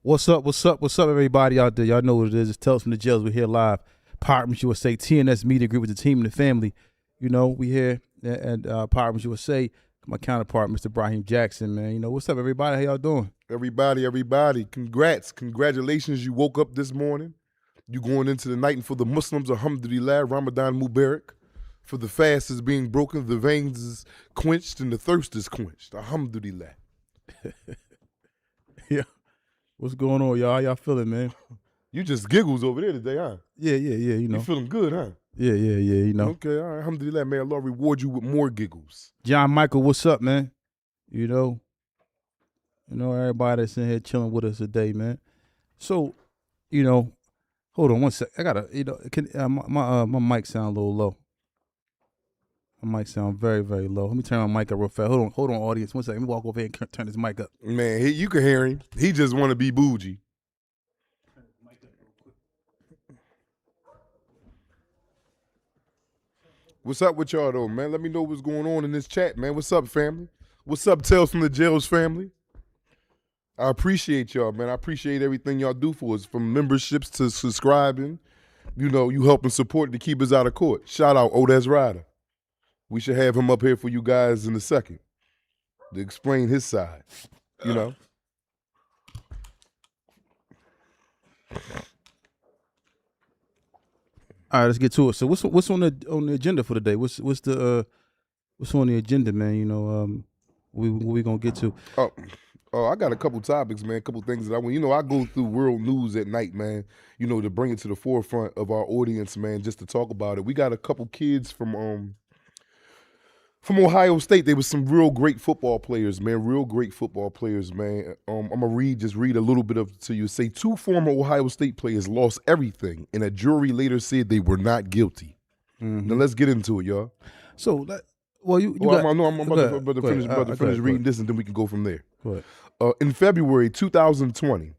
What's up? What's up? What's up, everybody out there? Y'all know what it is. It's Tales from the Jails. We're here live. Partners USA, TNS Media Group with the team and the family. You know, we here at Partners USA. My counterpart, Mr. Brahim Jackson, man. You know, what's up, everybody? How y'all doing? Everybody. Congratulations. You woke up this morning. You going into the night, and for the Muslims, alhamdulillah, Ramadan Mubarak. For the fast is being broken, the veins is quenched, and the thirst is quenched. Alhamdulillah. Yeah. What's going on, y'all? How y'all feeling, man? You just giggles over there today, huh? Yeah, you know. You feeling good, huh? Yeah, you know. Okay, all right. Alhamdulillah, may Allah reward you with more giggles. John Michael, what's up, man? You know, everybody that's in here chilling with us today, man. So, you know, hold on one sec. I gotta, you know, my mic sound a little low. My mic sound very, very low. Let me turn my mic up real fast. Hold on, audience. 1 second. Let me walk over here and turn this mic up. Man, you can hear him. He just want to be bougie. What's up with y'all, though, man? Let me know what's going on in this chat, man. What's up, family? What's up, Tales from the Jails family? I appreciate y'all, man. I appreciate everything y'all do for us, from memberships to subscribing. You know, you helping support to keep us out of court. Shout out Odez Ryder. We should have him up here for you guys in a second to explain his side, you know. All right, let's get to it. So what's on the agenda for the day? What's on the agenda, man? You know, what we gonna get to? Oh, I got a couple topics, man. A couple things that I go through world news at night, man. You know, to bring it to the forefront of our audience, man, just to talk about it. We got a couple kids from Ohio State. They were some real great football players, man. I'm gonna read a little bit to you. Say 2 former Ohio State players lost everything, and a jury later said they were not guilty. Mm-hmm. Now let's get into it, y'all. So, I'm about to finish reading this, and then we can go from there. Go ahead. In February 2020,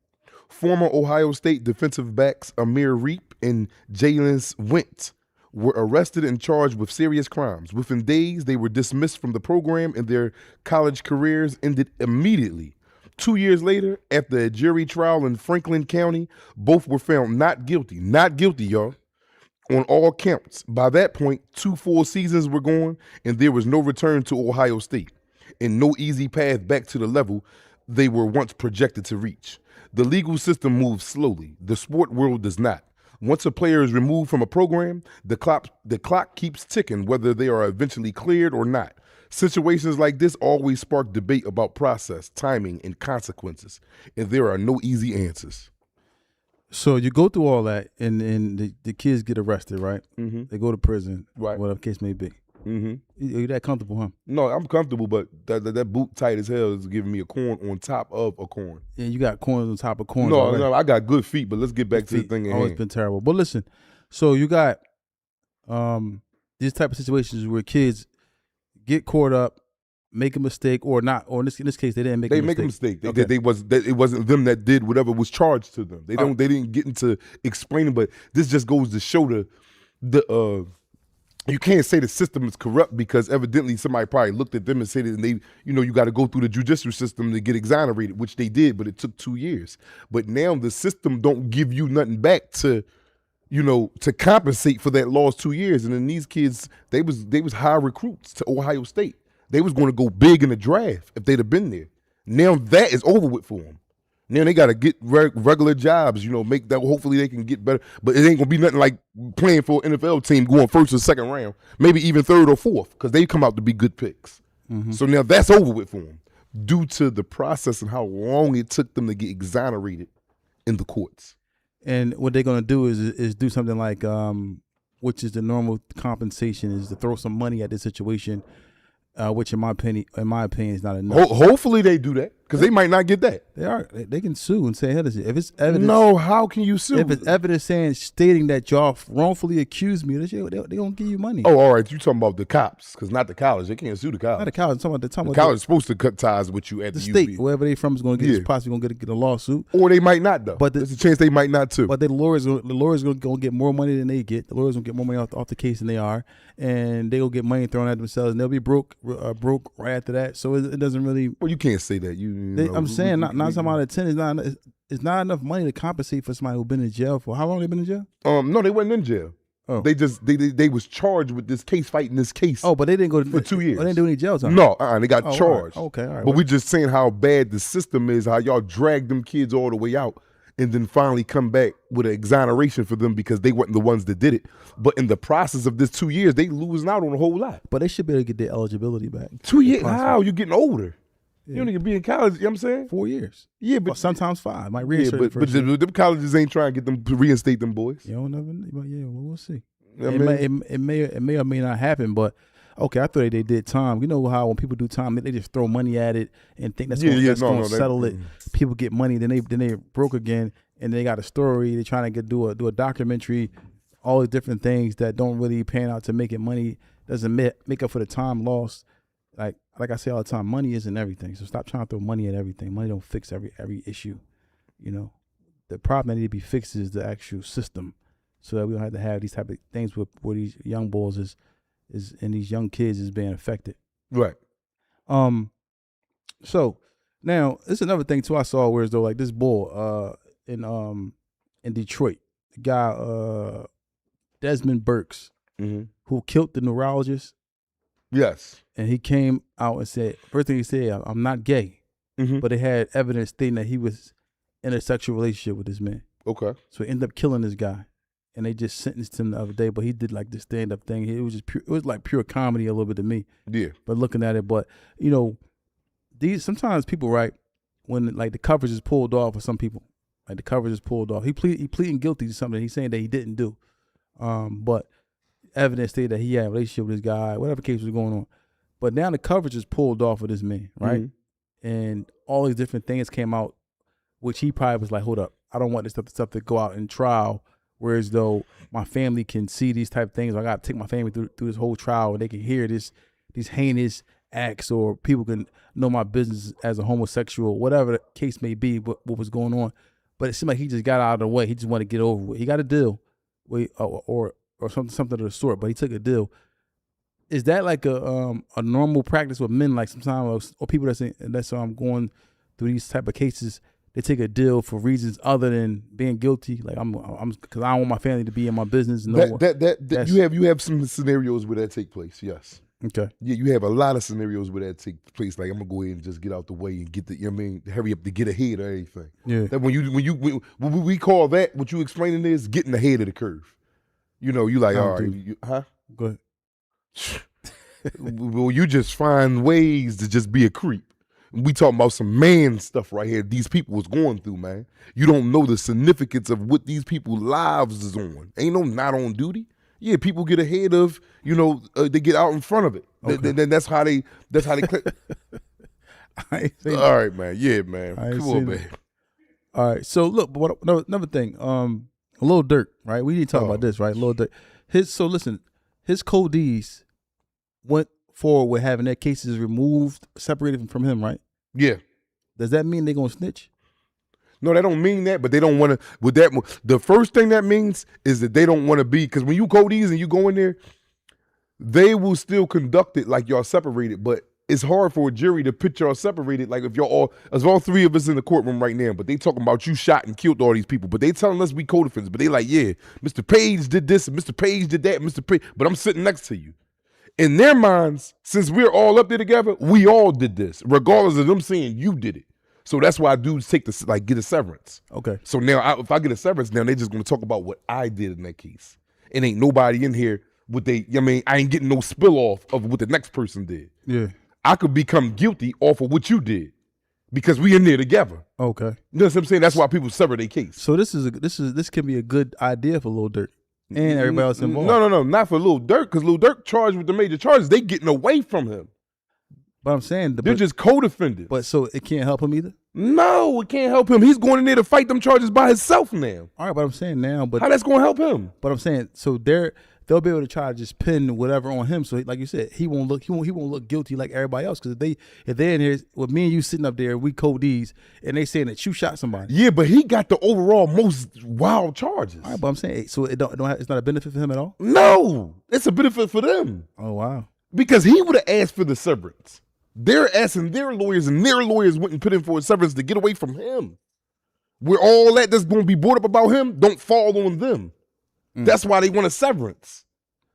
former Ohio State defensive backs Amir Reep and JAILS were arrested and charged with serious crimes. Within days, they were dismissed from the program, and their college careers ended immediately. 2 years later, after a jury trial in Franklin County, both were found not guilty, y'all, on all counts. By that point, 2 full seasons were gone, and there was no return to Ohio State, and no easy path back to the level they were once projected to reach. The legal system moves slowly. The sport world does not. Once a player is removed from a program, the clock keeps ticking, whether they are eventually cleared or not. Situations like this always spark debate about process, timing, and consequences, and there are no easy answers. So you go through all that, and the kids get arrested, right? Mm-hmm. They go to prison, right? Whatever the case may be. Mm-hmm. You that comfortable, huh? No, I'm comfortable, but that boot tight as hell is giving me a corn on top of a corn. Yeah, you got corns on top of corns. No, I got good feet, but let's get back to the thing. Always been terrible. But listen, so you got these type of situations where kids get caught up, make a mistake, or not, or in this case they didn't make. They make a mistake. Okay. It wasn't them that did whatever was charged to them. They didn't get into explaining, but this just goes to show the you can't say the system is corrupt, because evidently somebody probably looked at them and said it, and they, you got to go through the judicial system to get exonerated, which they did, but it took 2 years. But now the system don't give you nothing back to compensate for that lost 2 years. And then these kids, they was high recruits to Ohio State. They was going to go big in the draft if they'd have been there. Now that is over with for them. Now they got to get regular jobs, make that. Hopefully they can get better. But it ain't going to be nothing like playing for an NFL team going first or second round, maybe even third or fourth, because they come out to be good picks. Mm-hmm. So now that's over with for them due to the process and how long it took them to get exonerated in the courts. And what they're going to do is do something like, which is the normal compensation, is to throw some money at this situation, which in my opinion is not enough. Hopefully they do that, because they might not get that. They can sue and say, hey, if it's evidence. No, how can you sue? If it's evidence stating that y'all wrongfully accused me, they're gonna give you money. Oh, all right. You talking about the cops, because not the college. They can't sue the college. Not the college. The college is supposed to cut ties with you at the state, UB. wherever they from is going to get possibly going to get a lawsuit, or they might not though. But there's a chance they might not too. But the lawyers going to get more money than they get. The lawyers going to get more money off the case than they are, and they will get money thrown at themselves, and they'll be broke right after that. So it doesn't really. Well, you can't say that. You I'm saying nine times out of 10 is not. It's not enough money to compensate for somebody who's been in jail for how long? They been in jail? No, they wasn't in jail. Oh. They was charged with this case, fighting this case. Oh, but they didn't go for 2 years. They didn't do any jail time. No, they got charged. All right. Okay, all right. But we just saying how bad the system is, how y'all drag them kids all the way out, and then finally come back with an exoneration for them because they weren't the ones that did it. But in the process of this 2 years, they losing out on a whole lot. But they should be able to get their eligibility back. 2 years? How? You're getting older. Yeah. You don't even be in college, you know what I'm saying? 4 years. Yeah, but sometimes 5. Might but them colleges ain't trying to get them to reinstate them boys. You don't never know. Yeah, well, we'll see. You know it may or may not happen, but okay, I thought they did time. You know how when people do time, they just throw money at it and think that's going to settle it. People get money, then they broke again, and they got a story. They're trying to do a documentary, all these different things that don't really pan out to make it money. Doesn't make up for the time lost. Like I say all the time, money isn't everything. So stop trying to throw money at everything. Money don't fix every issue. You know, the problem that need to be fixed is the actual system, so that we don't have to have these type of things where these young boys is and these young kids is being affected. Right. So now this is another thing too I saw, where though like this boy in Detroit, the guy Desmond Burks, who killed the neurologist. Yes. And he came out and said, first thing he said, I'm not gay. But they had evidence stating that he was in a sexual relationship with this man. Okay. So he ended up killing this guy. And they just sentenced him the other day, but he did like this stand-up thing. It was just pure, it was like pure comedy a little bit to me. Yeah. But looking at it, but you know, sometimes people, right, when like the coverage is pulled off for some people, like the coverage is pulled off. He pleading guilty to something he's saying that he didn't do. But evidence stated that he had a relationship with this guy, whatever case was going on. But now the coverage is pulled off of this man, right? And all these different things came out, which he probably was like, hold up, I don't want this stuff to go out in trial, whereas though my family can see these type of things. I got to take my family through this whole trial, and they can hear these heinous acts, or people can know my business as a homosexual, whatever the case may be, what was going on. But it seemed like he just got out of the way. He just wanted to get over it. He got a deal, or something of the sort, but he took a deal. Is that like a normal practice with men? Like sometimes, or people that's going through these type of cases, they take a deal for reasons other than being guilty. Like I'm because I don't want my family to be in my business. You have some scenarios where that take place. Yes. Okay. Yeah, you have a lot of scenarios where that take place. Like I'm gonna go ahead and just get out the way and get hurry up to get ahead of anything. Yeah. That when we call that, what you explaining is getting ahead of the curve. You know, you like, all right, Go ahead. Well, you just find ways to just be a creep. We talking about some man stuff right here. These people was going through, man. You don't know the significance of what these people's lives is on. Ain't no not on duty. Yeah, people get ahead of, they get out in front of it. Okay. Then that's how they click. All right, man. Yeah, man. Come on, man. All right. So look, but another thing. Lil Durk, right? We didn't talk about this, right? Lil Durk. His codees went forward with having their cases removed, separated from him, right? Yeah. Does that mean they're gonna snitch? No, that don't mean that, but they don't want to. With that, the first thing that means is that they don't want to be, because when you codees and you go in there, they will still conduct it like y'all separated, but it's hard for a jury to picture y'all separated. Like if all three of us in the courtroom right now, but they talking about you shot and killed all these people, but they telling us we co-defendants, but they like, yeah, Mr. Page did this, and Mr. Page did that, Mr. Page, but I'm sitting next to you. In their minds, since we're all up there together, we all did this, regardless of them saying you did it. So that's why dudes get a severance. Okay. So now if I get a severance, now they just gonna talk about what I did in that case. It ain't nobody in here I ain't getting no spill off of what the next person did. Yeah. I could become guilty off of what you did because we in there together. Okay. You know what I'm saying? That's why people sever their case. So this can be a good idea for Lil Durk and everybody else involved. No, not for Lil Durk, because Lil Durk charged with the major charges. They getting away from him. But I'm saying they're just co-defendants. But so it can't help him either? No, it can't help him. He's going in there to fight them charges by himself now. All right, but I'm saying now, but how that's going to help him? But I'm saying so they'll be able to try to just pin whatever on him. So like you said, he won't look guilty like everybody else. Because if they're in here with me and you sitting up there, we codees, and they saying that you shot somebody. Yeah, but he got the overall most wild charges. All right, but I'm saying so it's not a benefit for him at all. No, it's a benefit for them. Oh wow. Because he would have asked for the severance. They're asking their lawyers, and their lawyers went and put in for a severance to get away from him. Where all that's going to be brought up about him don't fall on them. That's why they want a severance.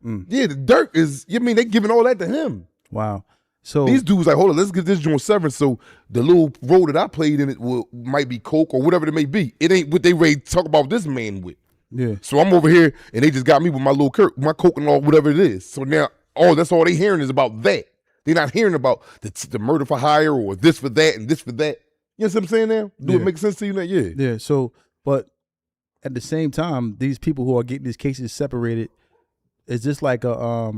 Yeah, the Dirk is, they giving all that to him. Wow. So these dudes like, hold on, let's get this joint severance so the little role that I played in it might be coke or whatever it may be. It ain't what they ready to talk about this man with. Yeah. So I'm over here and they just got me with my little my coke and all whatever it is. So now that's all they hearing is about that. They're not hearing about the murder for hire or this for that and this for that. You know what I'm saying now? Do it make sense to you now? Yeah. Yeah. So, but at the same time, these people who are getting these cases separated, is this like a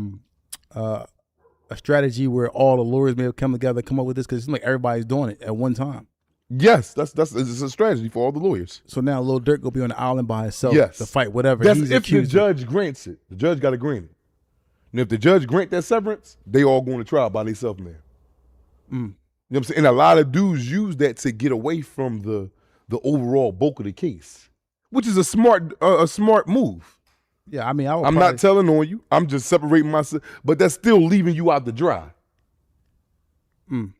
strategy where all the lawyers may have come together, come up with this? Because it's like everybody's doing it at one time. Yes, that's it's a strategy for all the lawyers. So now Lil Durk will be on the island by himself to fight whatever. That's he's if the accused judge grants it. The judge got to grant it. And if the judge grant that severance, they all going to trial by themselves now. You know what I'm saying? And a lot of dudes use that to get away from the overall bulk of the case, which is a smart move. Yeah, I mean, I'm not telling on you. I'm just separating myself, but that's still leaving you out to dry. You know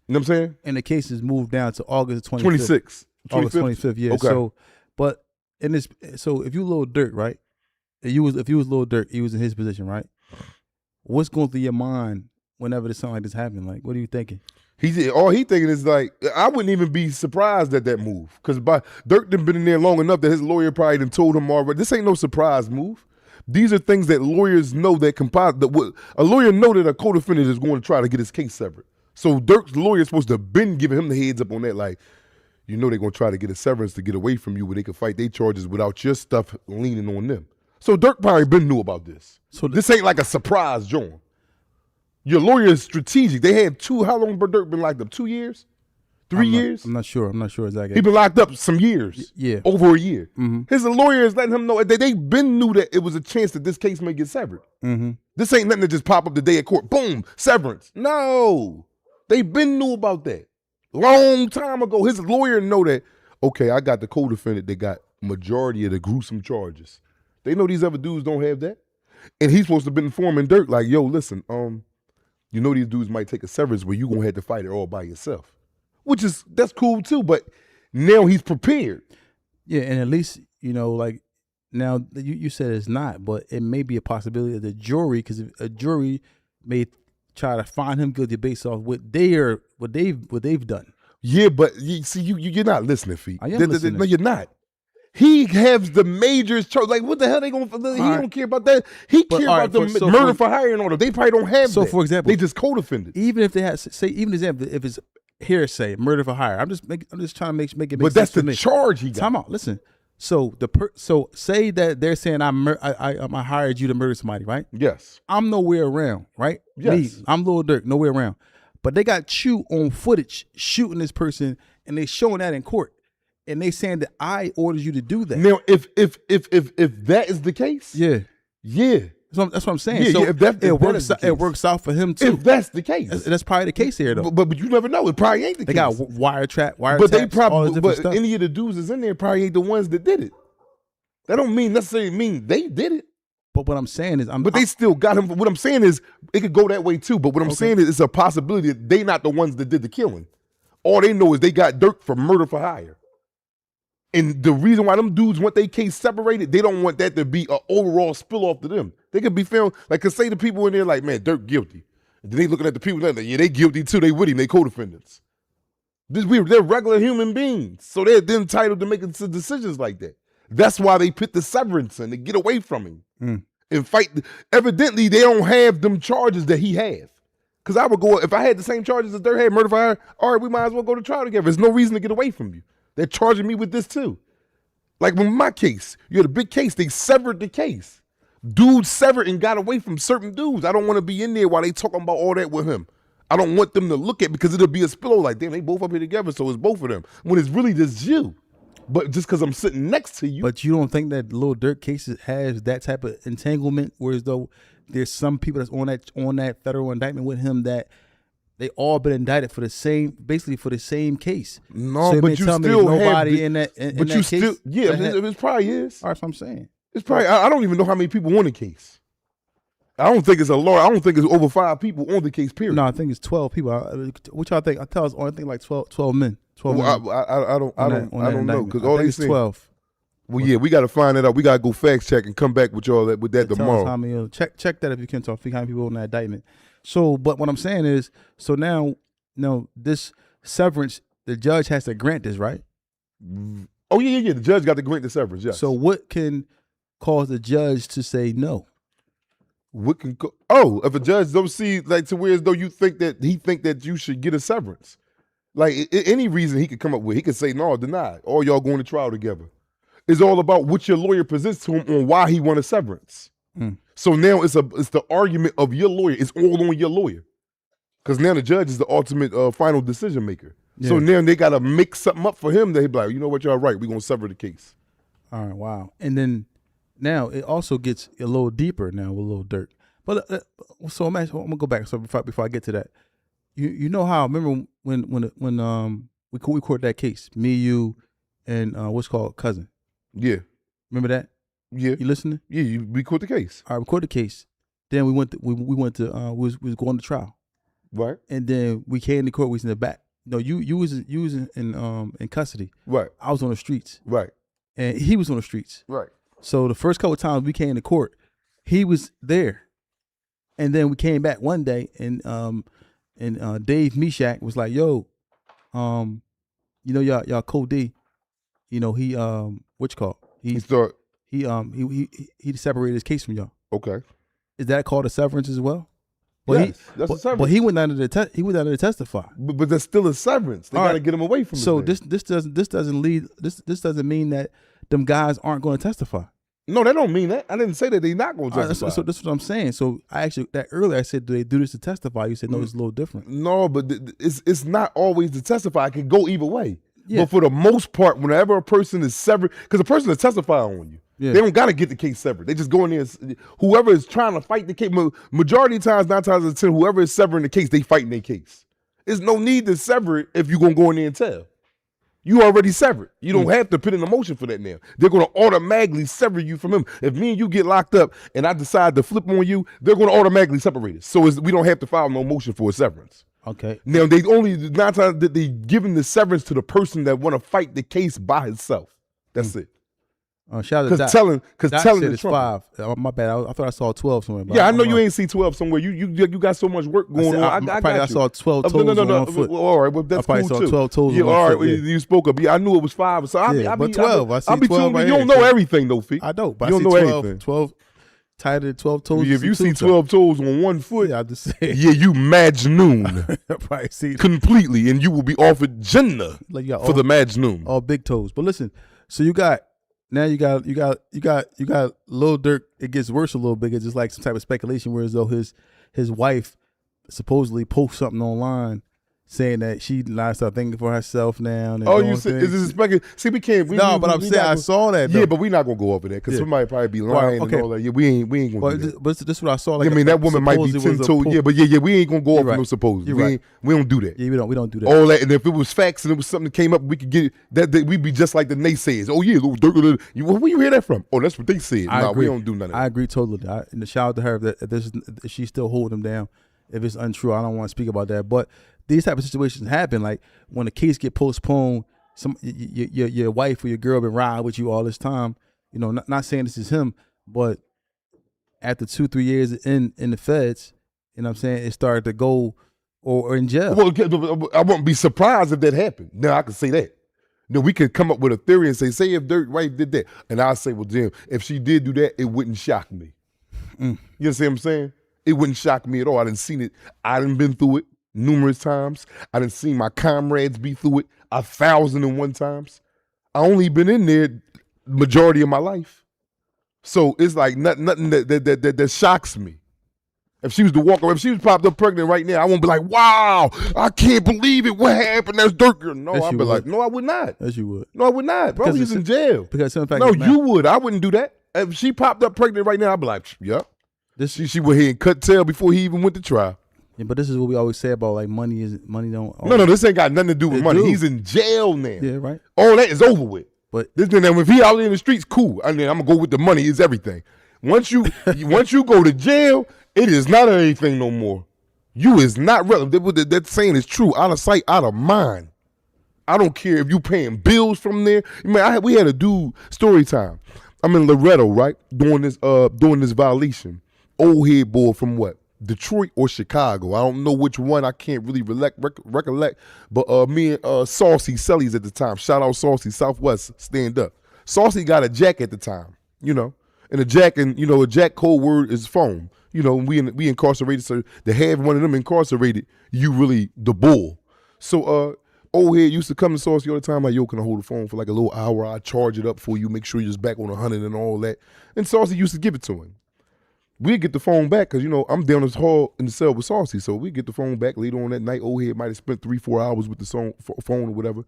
what I'm saying? And the case is moved down to August 25th. 26th. August 25th, yeah. Okay. So, but in this, so if you Lil Durk, right? If you was Lil Durk, he was in his position, right? What's going through your mind whenever something like this happened? Like, what are you thinking? All he thinking is like, I wouldn't even be surprised at that move, because Dirk done been in there long enough that his lawyer probably done told him already. This ain't no surprise move. These are things that lawyers know that a lawyer know that a co-defendant is going to try to get his case severed. So Dirk's lawyer is supposed to have been giving him the heads up on that, like, they're going to try to get a severance to get away from you where they can fight their charges without your stuff leaning on them. So Dirk probably been knew about this. So this ain't like a surprise, John. Your lawyer is strategic. They had how long Dirk been locked up? 2 years? 3 years? I'm not sure exactly. He been locked up some years. Yeah. Over a year. His lawyer is letting him know that they been knew that it was a chance that this case may get severed. This ain't nothing that just pop up the day of court. Boom, severance. No. They been knew about that. Long time ago. His lawyer know that, okay, I got the co-defendant that got majority of the gruesome charges. They know these other dudes don't have that. And he's supposed to have been informing Dirk like, yo, listen, these dudes might take a severance where you going to have to fight it all by yourself. That's cool too, but now he's prepared. Yeah, and at least, like, now you said it's not, but it may be a possibility of the jury, because a jury may try to find him guilty based off what they've done. Yeah, but you're not listening, Feet. I am listening. No, you're not. He has the major charge. Like, what the hell they going to, he don't care about that. He care about the murder for hire and order. They probably don't have that. So, for example, they just co-defended. Even if they had, if it's hearsay, murder for hire, I'm just trying to make it make sense. But that's to the me. charge he got. Time out. Listen. So so say that they're saying I hired you to murder somebody, right? Yes. I'm nowhere around, right? Yes. Me, I'm Lil Durk, nowhere around. But they got you on footage shooting this person, and they showing that in court. And they saying that I ordered you to do that. Now, if that is the case, yeah. That's what I'm saying. Yeah, so it works out for him too. If that's the case, that's probably the case here, though. But you never know. It probably ain't the case. They got wiretap, but they probably, all this different stuff. Any of the dudes that's in there probably ain't the ones that did it. That don't necessarily mean they did it. But what I'm saying is, they still got him. What I'm saying is, it could go that way too. But what I'm saying is, it's a possibility that they not the ones that did the killing. All they know is they got Dirk for murder for hire. And the reason why them dudes want their case separated, they don't want that to be an overall spill off to them. They could be found, like, cause say the people in there like, man, Dirk guilty. And then they looking at the people like, yeah, they guilty too. They with him. They co-defendants. They're regular human beings, so they're entitled to making some decisions like that. That's why they put the severance in to get away from him and fight. Evidently, they don't have them charges that he have. Cause I would go, if I had the same charges as Dirk had, murder for hire, all right, we might as well go to trial together. There's no reason to get away from you. They're charging me with this too. Like with my case, you had a big case, they severed the case. Dudes severed and got away from certain dudes. I don't want to be in there while they talking about all that with him. I don't want them to look at, because it'll be a spillover like, damn, they both up here together, so it's both of them. When it's really just you. But just because I'm sitting next to you. But you don't think that Lil Durk case has that type of entanglement, whereas though there's some people that's on that federal indictment with him that they all been indicted for basically for the same case. No, so but you still nobody have in that case. Yeah, it probably is. That's what I'm saying. It's probably, I don't even know how many people won the case. I don't think it's a lawyer. I don't think it's over 5 people on the case, period. No, I think it's 12 people. What y'all think? I tell us, I think like 12 men. 12 well, men. I don't know because all they it's saying 12. Well, yeah, we got to find that out. We got to go fact check and come back with y'all with that Tell tomorrow. us how many, check that if you can talk. How many people on that indictment? So, but what I'm saying is, so now, this severance, the judge has to grant this, right? Oh yeah. The judge got to grant the severance. Yes. So what can cause the judge to say no? What can if a judge don't see like to where as though he think that you should get a severance, like any reason he could come up with, he could say no, deny, or y'all going to trial together. It's all about what your lawyer presents to him on why he want a severance. So now it's the argument of your lawyer. It's all on your lawyer, because now the judge is the ultimate final decision maker. Yeah. So now they got to make something up for him that he be like, you know what, y'all right, we're gonna sever the case. All right, wow. And then now it also gets a little deeper now with Lil Durk. But so I'm gonna go back. So before I get to that, you know how, remember when we recorded that case, me, you, and what's called cousin. Yeah. Remember that? Yeah. You listening? Yeah. You record the case. I recorded the case. Then we went to we was going to trial. Right. And then we came to court. We was in the back. No, you was in custody. Right. I was on the streets. Right. And he was on the streets. Right. So the first couple of times we came to court, he was there. And then we came back one day, and Dave Meshach was like, "Yo, y'all Code D, he what you call? He separated his case from y'all. Okay. Is that called a severance as well? But yes, that's a severance. But he went down to testify. But that's still a severance. They got to get him away from. So this doesn't mean that them guys aren't going to testify. No, that don't mean that. I didn't say that they're not going to testify. So that's what I'm saying. So I said, do they do this to testify? You said no, it's a little different. No, but it's not always to testify. It can go either way. Yeah. But for the most part, whenever a person is severed, because a person is testifying on you, they don't got to get the case severed. They just go in there. Whoever is trying to fight the case, majority of times, 9 times out of 10, whoever is severing the case, they fighting their case. There's no need to sever it if you're going to go in there and tell. You already severed. You don't have to put in a motion for that now. They're going to automatically sever you from him. If me and you get locked up and I decide to flip on you, they're going to automatically separate us. So we don't have to file no motion for a severance. Okay. Now, they only 9 times that they giving the severance to the person that want to fight the case by himself. That's it. Shout out to telling it's 5. My bad. I thought I saw 12 somewhere. Yeah, I know you ain't see 12 somewhere. You got so much work going on. I saw 12 toes on one foot. All right, well, that's cool too. I probably saw 12 toes on one all right, foot. You spoke up. Yeah, I knew it was 5. So I be 12. I see 12 right You don't know everything though, Fee. I don't. But you don't know 12, anything. 12 tighter than 12 toes. If you see 12 toes on one foot, yeah, I just say. Yeah, you Majnoon. Probably see completely, and you will be offered Jannah for the Majnoon. All big toes. But listen, so you got Lil Durk. It gets worse a little bit. It's just like some type of speculation, where as though his wife supposedly posts something online saying that she not start thinking for herself now. Oh, you said is this speculation? See, we can't. But I'm saying I saw that. Though. Yeah, but we're not gonna go over that because somebody probably be lying and all that. Yeah, we ain't gonna do that. But this is what I saw. Like, I mean, that woman might be 10 toes. Yeah, but we ain't gonna go off no supposed. We don't do that. Yeah, we don't do that. All that, and if it was facts and it was something that came up, we could get it. That we'd be just like the naysayers. Oh yeah, Lil Durk. Where you hear that from? Oh, that's what they said. No, we don't do none of that. I agree totally. And the shout out to her if she's still holding them down. If it's untrue, I don't want to speak about that. But these type of situations happen, like when a case get postponed. Your wife or your girl been riding with you all this time. Not saying this is him, but after 2-3 years in the feds, you know what I'm saying, it started to go or in jail. Well, I wouldn't be surprised if that happened. Now I can say that. We could come up with a theory and say if Durk wife did that, and I'll say, well, Jim, if she did do that, it wouldn't shock me. You see what I'm saying? It wouldn't shock me at all. I done seen it. I done been through it numerous times. I done seen my comrades be through it 1,001 times. I only been in there majority of my life. So it's like nothing that shocks me. If she was to walk around, if she was popped up pregnant right now, I won't be like, wow, I can't believe it. What happened? That's Durk. No, I'd be like, no, I would not. Yes, you would. No, I would not. Bro, he's in jail. Because in fact, no, you would. I wouldn't do that. If she popped up pregnant right now, I'd be like, yep. She went ahead and cut tail before he even went to trial. Yeah, but this is what we always say about like money don't. No, this ain't got nothing to do with money. He's in jail now. Yeah, right. All that is over with. But this man, if he out in the streets, cool. I mean, I'm gonna go with the money is everything. Once you go to jail, It is not anything no more. You is not relevant. That saying is true. Out of sight, out of mind. I don't care if you paying bills from there. Man, we had a dude, story time. I'm in Loretto, right? Doing this violation. Old head boy from what? Detroit or Chicago. I don't know which one. I can't really recollect. But me and Saucy Sellies at the time. Shout out Saucy, Southwest, stand up. Saucy got a jack at the time, And a jack, a jack code word is phone. We incarcerated, so to have one of them incarcerated, you really the bull. So old head used to come to Saucy all the time, like, yo, can I hold the phone for like a little hour? I charge it up for you, make sure you're just back on 100 and all that. And Saucy used to give it to him. We'd get the phone back, because, I'm down this hall in the cell with Saucy, so we get the phone back later on that night. Old head might have spent 3-4 hours with the phone or whatever.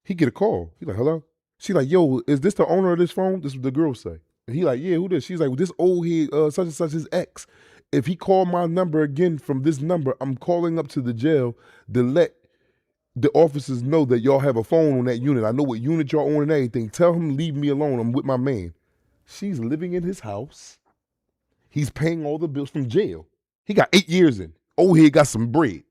He get a call. He like, hello? She like, yo, is this the owner of this phone? This is what the girl say. And he like, yeah, who this? She's like, well, this old head, such and such his ex. If he called my number again from this number, I'm calling up to the jail to let the officers know that y'all have a phone on that unit. I know what unit y'all on and everything. Tell him to leave me alone. I'm with my man. She's living in his house. He's paying all the bills from jail. He got 8 years in. Old head got some bread.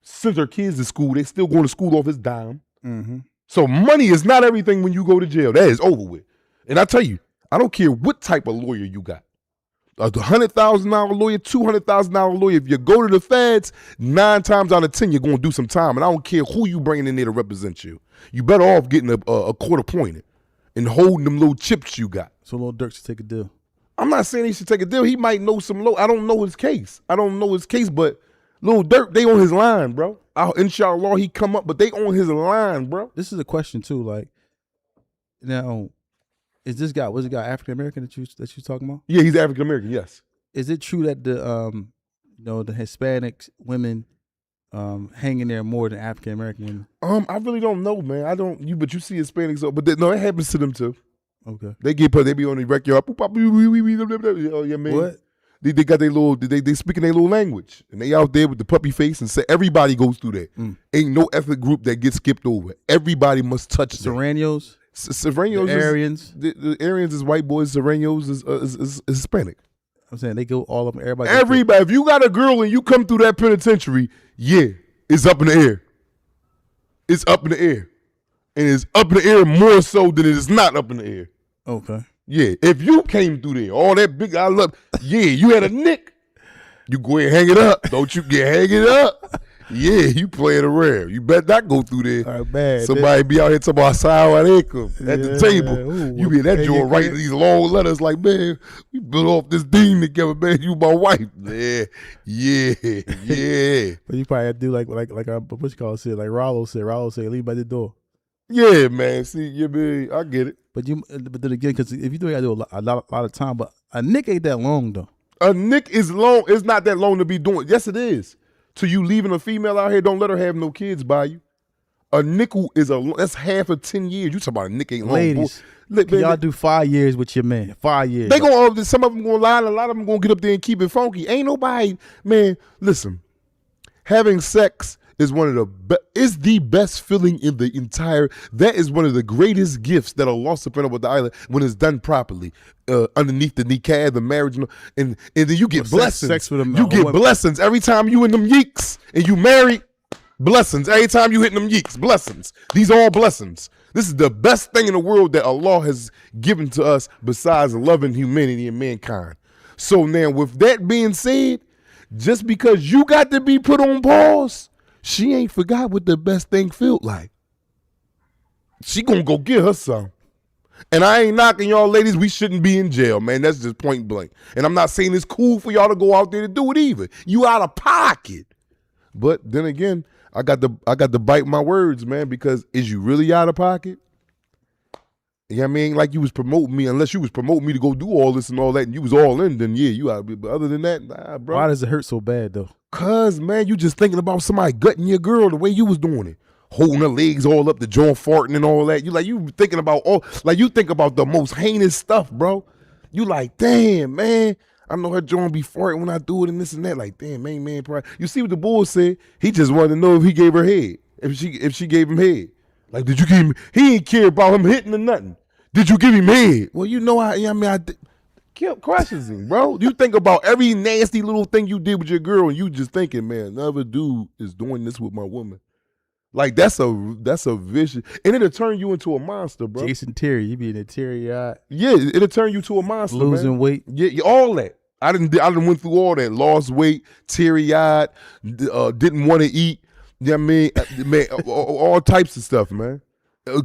Sends her kids to school. They still going to school off his dime. Mm-hmm. So money is not everything when you go to jail. That is over with. And I tell you, I don't care what type of lawyer you got. A $100,000 lawyer, $200,000 lawyer. If you go to the feds, 9 times out of 10, you're going to do some time. And I don't care who you bringing in there to represent you. You better off getting a court appointed and holding them little chips you got. So Lil Durk should take a deal. I'm not saying he should take a deal. He might know some I don't know his case. But Lil Durk, they on his line, bro. Inshallah, he come up, but they on his line, bro. This is a question too. Like, now, is this guy? Was the guy African American that you talking about? Yeah, he's African American. Yes. Is it true that the Hispanic women hang in there more than African American women? I really don't know, man. But you see Hispanics, but no, it happens to them too. Okay. They be on the record. Oh yeah, man. What? They got their little. They speaking their little language, and they out there with the puppy face and say everybody goes through that. Ain't no ethnic group that gets skipped over. Everybody must touch that. Serranos. Serranos. The Aryans. The Aryans is white boys. Serranos is Hispanic. I'm saying they go all of them. Everybody. If you got a girl and you come through that penitentiary, yeah, it's up in the air. It's up in the air. And it's up in the air more so than it is not up in the air. Okay. Yeah, if you came through there, all that big, you had a nick, you go ahead and hang it up. Don't you hang it up. Yeah, you playing around. You better not go through there. All right, bad. Somebody be out here talking about Assalamu alaikum at the table. Ooh, you be that joint writing these long letters like, man, we built off this thing together, man. You my wife. Yeah. But you probably have to do like what you call it said, like RALO said, leave by the door. Yeah, man. See, I get it. But then again, because if you do, you gotta do a lot of time. But a nick ain't that long though. A nick is long. It's not that long to be doing. Yes, it is. To you leaving a female out here, don't let her have no kids by you. A nickel is that's half of 10 years. You talking about a nick ain't long. Ladies, y'all do 5 years with your man. 5 years. They gonna some of them gonna lie, and a lot of them gonna get up there and keep it funky. Ain't nobody, man. Listen, having sex is one of the best feeling in the entire. That is one of the greatest gifts that Allah subhanahu wa ta'ala when it's done properly, underneath the nikah, the marriage, and then you get blessings. Sex with them, you get blessings every time you in them yeeks and you married. Blessings every time you hitting them yeeks. Blessings. These are all blessings. This is the best thing in the world that Allah has given to us besides loving humanity and mankind. So now, with that being said, just because you got to be put on pause, she ain't forgot what the best thing felt like. She gonna go get her some. And I ain't knocking y'all ladies, we shouldn't be in jail, man. That's just point blank. And I'm not saying it's cool for y'all to go out there to do it either. You out of pocket. But then again, I got to bite my words, man, because is you really out of pocket? You know what I mean? Like you was promoting me, unless you was promoting me to go do all this and all that, and you was all in, then yeah, you out. But other than that, nah, bro. Why does it hurt so bad, though? Cause, man, you just thinking about somebody gutting your girl the way you was doing it. Holding her legs all up, the joint farting and all that. You thinking about you think about the most heinous stuff, bro. You like, damn, man. I know her joint be farting when I do it and this and that. Like, damn, man, pride. You see what the bull said? He just wanted to know if he gave her head. If she gave him head. Like, did you give him? He ain't care about him hitting or nothing. Did you give him head? Well, you know I did. crushes him, bro. You think about every nasty little thing you did with your girl, and you just thinking, man, another dude is doing this with my woman. Like that's a vicious, and it'll turn you into a monster, bro. Jason Terry, you being a teary-eyed. Yeah, it'll turn you to a monster, losing man. weight. Yeah, all that. I didn't went through all that. Lost weight, teary-eyed, didn't want to eat. You know what I mean? Man, all types of stuff, man.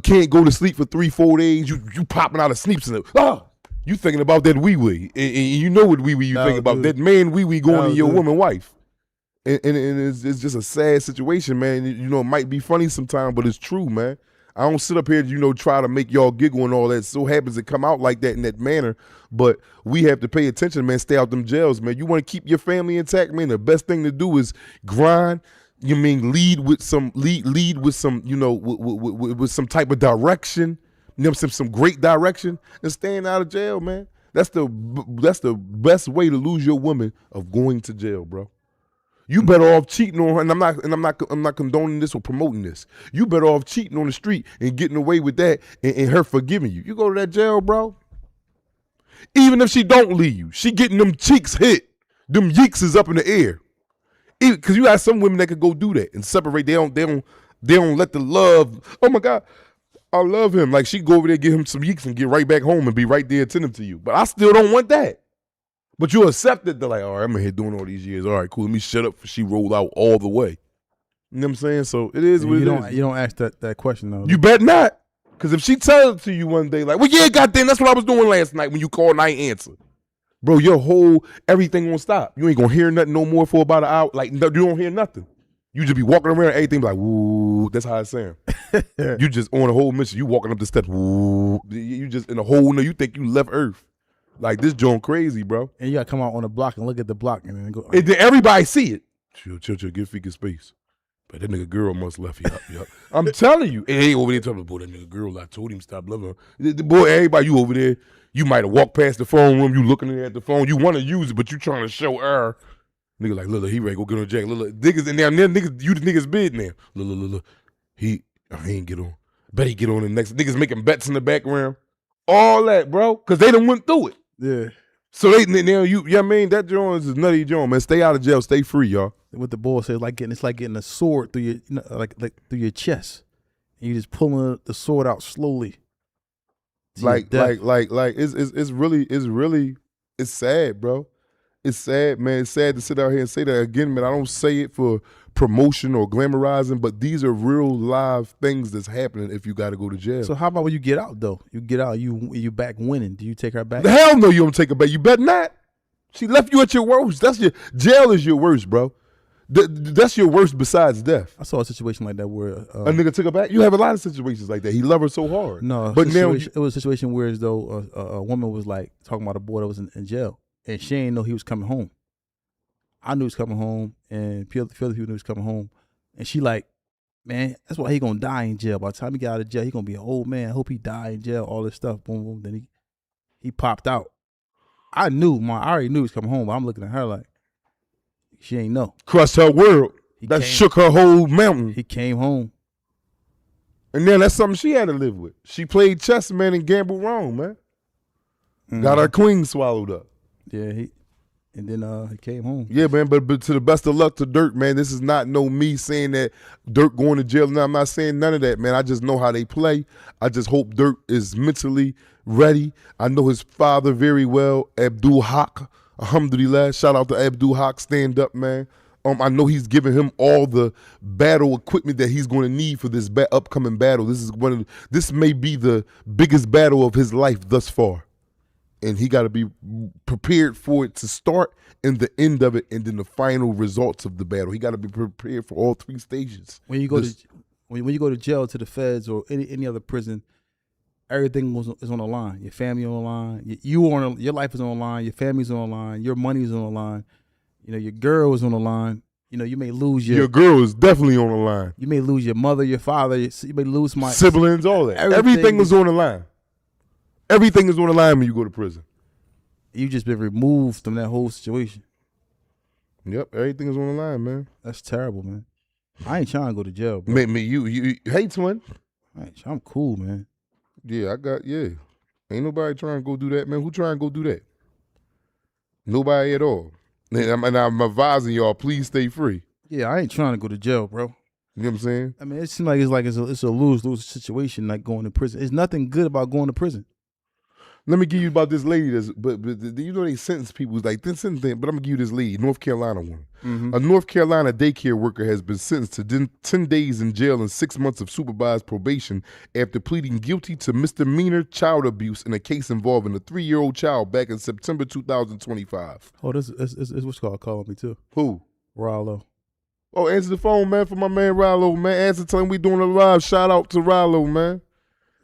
Can't go to sleep for 3-4 days. You popping out of sleeps and you thinking about that wee-wee. And you know what wee-wee you think about. That man wee-wee going to your woman wife. And it's just a sad situation, man. You know, it might be funny sometimes, but it's true, man. I don't sit up here, you know, try to make y'all giggle and all that. It so happens to come out like that in that manner. But we have to pay attention, man. Stay out them jails, man. You want to keep your family intact, man. The best thing to do is grind. You mean lead with some, you know, with some type of direction. You know, some great direction, and staying out of jail, man. That's the best way to lose your woman, of going to jail, bro. You better off cheating on her, and I'm not condoning this or promoting this. You better off cheating on the street and getting away with that, and her forgiving you. You go to that jail, bro. Even if she don't leave you, she getting them cheeks hit. Them yeeks is up in the air. Because you got some women that could go do that and separate. They don't let the love. Oh my God, I love him. Like she go over there, get him some yeeks, and get right back home and be right there attentive to you. But I still don't want that. But you accept it. They're like, all right, I'm in here doing all these years. All right, cool. Let me shut up for she rolled out all the way. You know what I'm saying? So it is what it is. You don't ask that question, though. You bet not. Because if she tells it to you one day, like, well, yeah, goddamn, that's what I was doing last night when you called and I ain't answer. Bro, everything gonna stop. You ain't gonna hear nothing no more for about an hour. Like, you don't hear nothing. You just be walking around, everything be like, woo, that's how it sound. You just on a whole mission. You walking up the steps, woo. You just in a whole, you think you left Earth. Like, this joint crazy, bro. And you gotta come out on the block and look at the block and then go. And then everybody see it. Chill, give Fika space. But that nigga girl must left. Yup. I'm telling you. And he over there telling me, boy, that nigga girl, I told him stop loving her. The boy, everybody, you over there, you might have walked past the phone room, you looking at the phone, you want to use it, but you trying to show her. Nigga like, look, he ready to go get on Jack. Look, niggas, and now niggas, you the niggas bid now. Look. He ain't get on. Bet he get on the next. Niggas making bets in the background. All that, bro, because they done went through it. Yeah. So they now you know what I mean? That joint is nutty joint, man. Stay out of jail, stay free, y'all. What the boy says, it's like getting a sword through your, like through your chest, and you just pulling the sword out slowly. Like it's really sad, bro. It's sad, man. It's sad to sit out here and say that again, man. I don't say it for promotion or glamorizing, but these are real live things that's happening if you got to go to jail. So how about when you get out though? You get out, you back winning. Do you take her back? The hell no, you don't take her back. You better not. She left you at your worst. Jail is your worst, bro. That's your worst besides death. I saw a situation like that where a nigga took her back. You have a lot of situations like that. He loved her so hard. No, but now it was a situation where as though a woman was like talking about a boy that was in jail, and she didn't know he was coming home. I knew he was coming home, and a few other people knew he was coming home, and she like, man, that's why he gonna die in jail. By the time he get out of jail, he gonna be an old man. I hope he die in jail. All this stuff, boom, boom. Then he popped out. I already knew he was coming home, but I'm looking at her like, she ain't know. Crushed her world. That shook her whole mountain. He came home. And then that's something she had to live with. She played chess, man, and gambled wrong, man. Mm-hmm. Got her queen swallowed up. Yeah, he came home. Yeah, man, but to the best of luck to Dirk, man. This is not me saying that Dirk going to jail. No, I'm not saying none of that, man. I just know how they play. I just hope Dirk is mentally ready. I know his father very well, Abdul Haq. Alhamdulillah, shout out to Abdul Haq, stand up, man. I know he's giving him all the battle equipment that he's going to need for this upcoming battle. This may be the biggest battle of his life thus far, and he got to be prepared for it to start and the end of it, and then the final results of the battle. He got to be prepared for all three stages. When you go to jail, to the feds or any other prison, everything is on the line. Your family on the line. Your life is on the line. Your family's on the line. Your money's on the line. You know, your girl is on the line. You know, you may lose your girl is definitely on the line. You may lose your mother, your father. You may lose my siblings, all that. Everything is on the line. Everything is on the line when you go to prison. You just been removed from that whole situation. Yep, everything is on the line, man. That's terrible, man. I ain't trying to go to jail, bro. You hey, twin. I'm cool, man. Yeah, ain't nobody trying to go do that, man. Who trying to go do that? Nobody at all. And I'm advising y'all, please stay free. Yeah, I ain't trying to go to jail, bro. You know what I'm saying? I mean, it seems like it's a lose-lose situation, like going to prison. There's nothing good about going to prison. Let me give you about this lady but you know they sentence people like this sentence thing, but I'm gonna give you this lady, North Carolina one. Mm-hmm. A North Carolina daycare worker has been sentenced to 10 days in jail and 6 months of supervised probation after pleading guilty to misdemeanor child abuse in a case involving a 3-year-old child back in September 2025. Oh, this is what's called calling me too. Who? RALO. Oh, answer the phone, man, for my man RALO, man. Answer, tell him we doing a live. Shout out to RALO, man.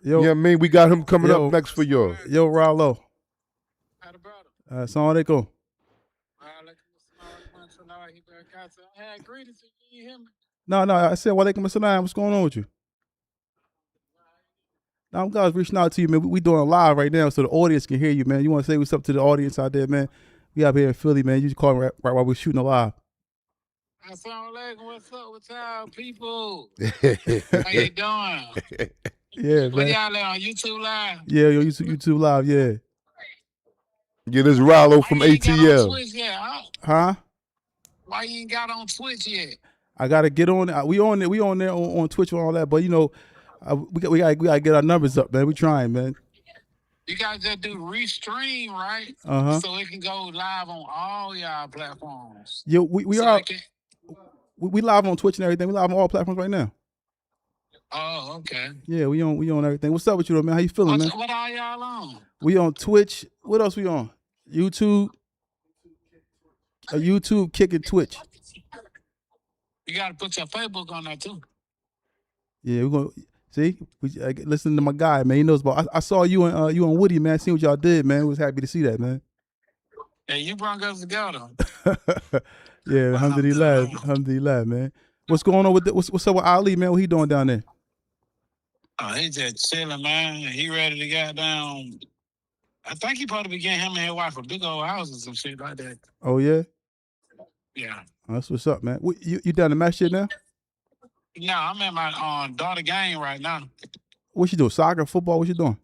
Yo, yeah, man, we got him coming up next for y'all. Yo, RALO. Assalamu alaikum. No, I said walaikum assalam. What's going on with you? Now, I'm guys reaching out to you, man. We doing a live right now so the audience can hear you, man. You want to say what's up to the audience out there, man? We out here in Philly, man. You just call right while we're shooting a live. Assalamu alaikum. What's up with y'all people? How you doing? Yeah, man. What y'all on YouTube Live? Yeah, yo, YouTube Live, yeah. Yeah, this RALO from Why you ain't got on ATL. Twitch yet, Huh? Why you ain't got on Twitch yet? I gotta get on. We on there on Twitch and all that, but you know, we gotta get our numbers up, man. We trying, man. You guys just do restream, right? Uh-huh. So it can go live on all y'all platforms. Yeah, we So are. it can- We live on Twitch and everything. We live on all platforms right now. Oh, okay. Yeah, we on everything. What's up with you, though, man? How you feeling, man? What are y'all on? We on Twitch. What else we on? YouTube. YouTube, Kick, and Twitch. You got to put your Facebook on there too. Yeah, we're gonna see. Listen to my guy, man. He knows about. I saw you and Woody, man. Seen what y'all did, man. Was happy to see that, man. Hey, you brought us together. Yeah, alhamdulillah, man. What's going on with what's up with Ali, man? What he doing down there? Oh, he just chilling, man. He ready to get down. I think he probably getting him and his wife a big old house or some shit like that. Oh yeah. Yeah. Oh, that's what's up, man. You down the masjid now? No, I'm at my daughter game right now. What you doing? Soccer, football? What you doing?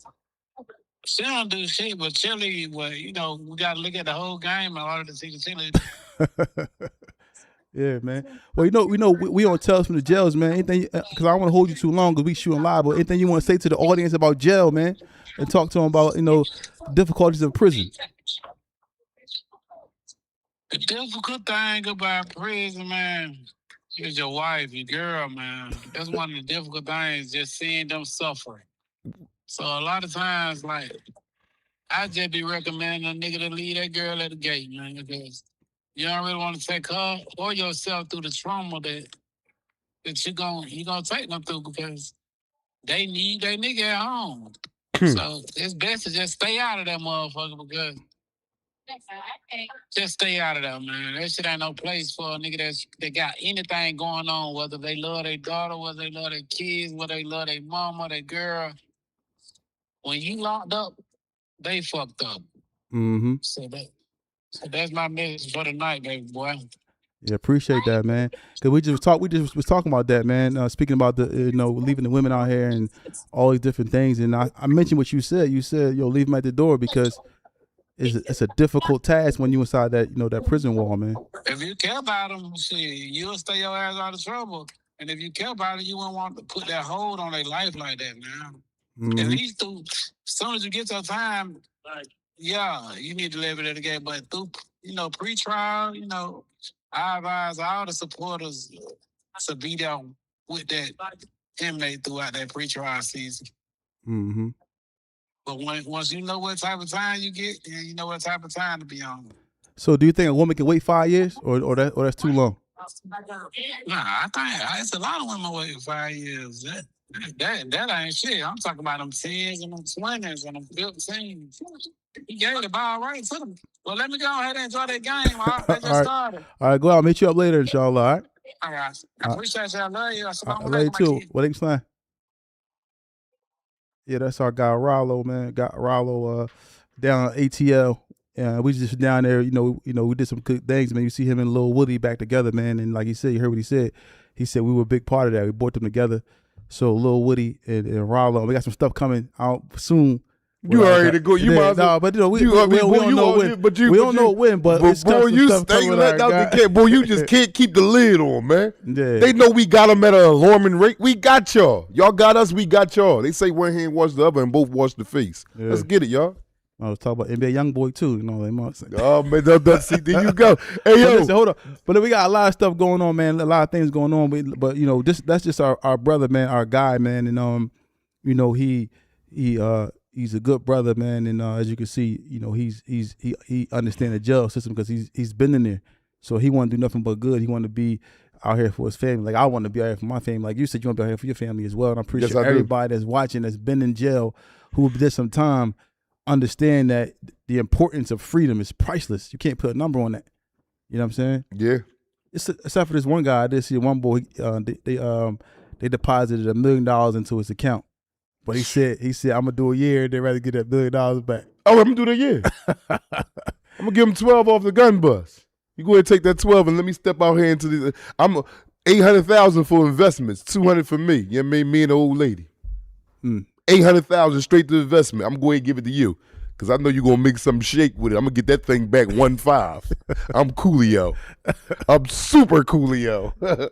She don't do shit, but Chile, well, you know, we got to look at the whole game in order to see the Chile. Yeah, man. Well, we on Tales from the Jails, man. Anything? Because I don't want to hold you too long because we shooting live. But anything you want to say to the audience about jail, man, and talk to them about the difficulties of prison. The difficult thing about prison, man, is your wife, your girl, man. That's one of the difficult things, just seeing them suffer. So a lot of times, like, I just be recommending a nigga to leave that girl at the gate, man, because you don't really want to take her or yourself through the trauma that you gonna take them through because they need their nigga at home. So it's best to just stay out of that motherfucker because just stay out of that, man. That shit ain't no place for a nigga that got anything going on, whether they love their daughter, whether they love their kids, whether they love their mama, their girl. When you locked up, they fucked up. Mm-hmm. So that's my message for tonight, baby boy. Yeah, appreciate that, man. Cause we just was talking about that, man. Speaking about the leaving the women out here and all these different things, and I mentioned what you said. You said leave them at the door because it's a difficult task when you inside that that prison wall, man. If you care about them, shit, you'll stay your ass out of trouble. And if you care about it, you wouldn't want to put that hold on their life like that, man. Mm-hmm. At least as soon as you get your time, yeah, you need to live it at the game. But through pre-trial, I advise all the supporters to be there with that inmate throughout that pre-trial season. Mm-hmm. But once you know what type of time you get, then you know what type of time to be on. So do you think a woman can wait 5 years or that's too long? Nah, I think it's a lot of women waiting 5 years. That ain't shit. I'm talking about them 10s and them 20s and them 15s. He gave the ball right to them. Well, let me go ahead and enjoy that game. They just started. All right, go out. I'll meet you up later, inshallah. All right. All right. I appreciate you. I love you. I love you too. Walaikum salam. Yeah, that's our guy Rallo, man. Got Rallo down at ATL. We just down there, we did some good things, man. You see him and Lil Woody back together, man. And like he said, you heard what he said. He said we were a big part of that. We brought them together. So Lil Woody and Rallo, we got some stuff coming out soon You already go. You might. Nah, but you know, we don't know when. We don't know when, but it's boy, you stay letting out the cat. Boy, you just can't keep the lid on, man. Yeah. They know we got them at an alarming rate. We got y'all. Y'all got us. We got y'all. They say one hand wash the other and both wash the face. Yeah. Let's get it, y'all. I was talking about NBA YoungBoy too. You know, they must say. Oh man, see, there you go. Hey yo, but listen, hold up. But we got a lot of stuff going on, man. A lot of things going on. But you know, that's just our brother, man. Our guy, man. And you know, he's a good brother, man. And as you can see, you know, he understands the jail system because he's been in there. So he want to do nothing but good. He want to be out here for his family. Like I want to be out here for my family. Like you said, you want to be out here for your family as well. And I'm pretty sure everybody that's watching that's been in jail who did some time understand that the importance of freedom is priceless. You can't put a number on that. You know what I'm saying? Yeah. Except for this one guy. I did see one boy. They deposited $1 million into his account, but he said I'm gonna do a year. They'd rather get that $1 million back. Oh, I'm gonna do that year. I'm gonna give him 12 off the gun bus. You go ahead and take that 12 and let me step out here into the. I'm 800,000 for investments, 200 for me. You know what I mean? Me and the old lady. 800,000 straight to investment. I'm going to give it to you because I know you're going to make some shake with it. I'm going to get that thing back 1.5. I'm Coolio. I'm super Coolio.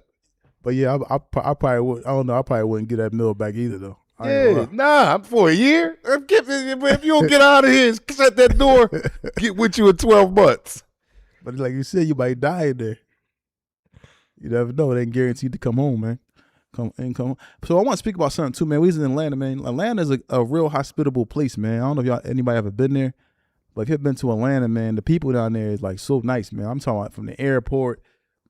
But yeah, I probably would. I don't know. I probably wouldn't get that mill back either though. Yeah, nah, I'm for a year. If you don't get out of here, shut that door. Get with you in 12 months. But like you said, you might die in there. You never know. It ain't guaranteed to come home, man. Come. So I want to speak about something too, man. We was in Atlanta, man. Atlanta is a real hospitable place, man. I don't know if anybody ever been there, but if you've been to Atlanta, man, the people down there is like so nice, man. I'm talking about from the airport,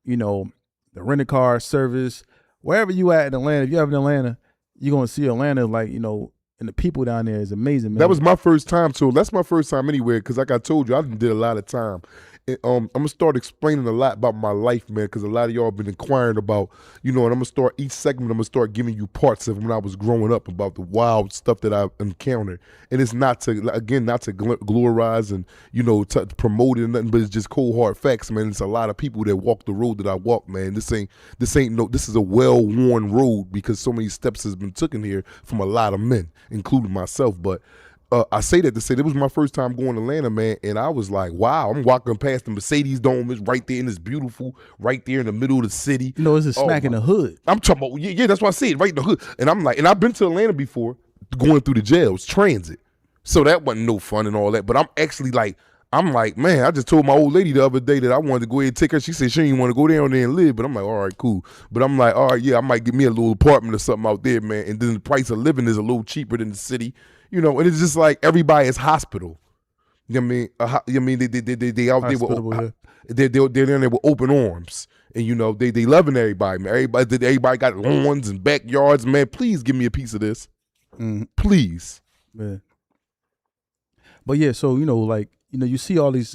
you know, the rental car service, wherever you at in Atlanta. If you're ever in Atlanta, you're gonna see Atlanta, like, you know, and the people down there is amazing, man. That was my first time, so that's my first time anywhere. Because like I told you, I did a lot of time. And, I'm gonna start explaining a lot about my life, man. Because a lot of y'all have been inquiring about, you know. And I'm gonna start each segment. I'm gonna start giving you parts of when I was growing up about the wild stuff that I encountered. And it's not to glorize and, you know, to promote it or nothing, but it's just cold hard facts, man. It's a lot of people that walk the road that I walk, man. This is a well worn road because so many steps has been taken here from a lot of men, including myself. But I say that to say that was my first time going to Atlanta, man, and I was like, wow, I'm walking past the Mercedes Dome. It's right there and it's beautiful, right there in the middle of the city. You know, it's a smack in the hood. I'm talking about, yeah, that's why I said right in the hood. And I'm like, and I've been to Atlanta before, going through the jails, transit. So that wasn't no fun and all that. But I'm actually like, man, I just told my old lady the other day that I wanted to go ahead and take her. She said she didn't want to go down there and live. But I'm like, all right, cool. But I'm like, all right, yeah, I might get me a little apartment or something out there, man. And then the price of living is a little cheaper than the city. You know, and it's just like everybody is hospital. You know what I mean? They out there with they're down there with open arms, and you know they loving everybody, man. Everybody got lawns and backyards, man. Please give me a piece of this, please. Man. But yeah, so you know, like you know, you see all these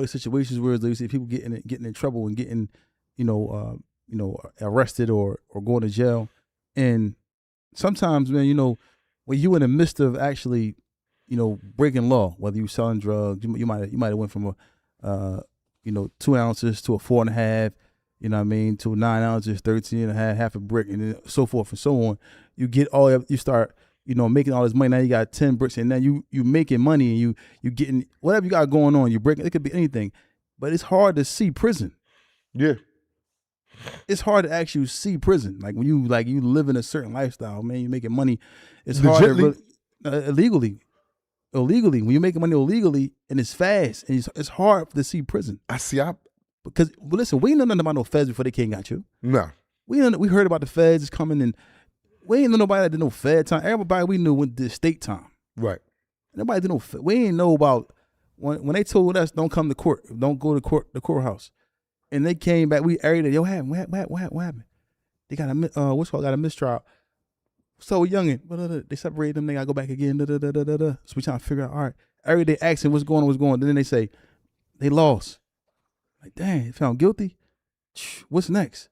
situations where you see people getting in trouble and getting, you know, arrested or going to jail, and sometimes, man, you know. When you in the midst of actually, you know, breaking law, whether you selling drugs, you might have went from a, 2 ounces to a 4.5, you know what I mean, to 9 ounces, 13.5, half a brick, and then so forth and so on. You get you start, you know, making all this money. Now you got 10 bricks, and now you making money, and you getting whatever you got going on. You breaking. It could be anything, but it's hard to see prison. Yeah. It's hard to actually see prison. Like when you live in a certain lifestyle, man, you're making money. It's legitly? Hard to illegally. When you're making money illegally and it's fast, and it's hard to see prison. Because listen, we ain't know nothing about no feds before they came got you. No. We heard about the feds is coming, and we ain't know nobody that did no fed time. Everybody we knew went to state time. Right. Nobody did no. We ain't know about when they told us don't come to court, don't go to court, the courthouse. And they came back. We every day. Yo, what happened? They got got a mistrial. So youngin, they separated them. They gotta go back again. So we trying to figure out. All right, every day asking what's going on. Then they say they lost. Like, dang, found guilty. What's next?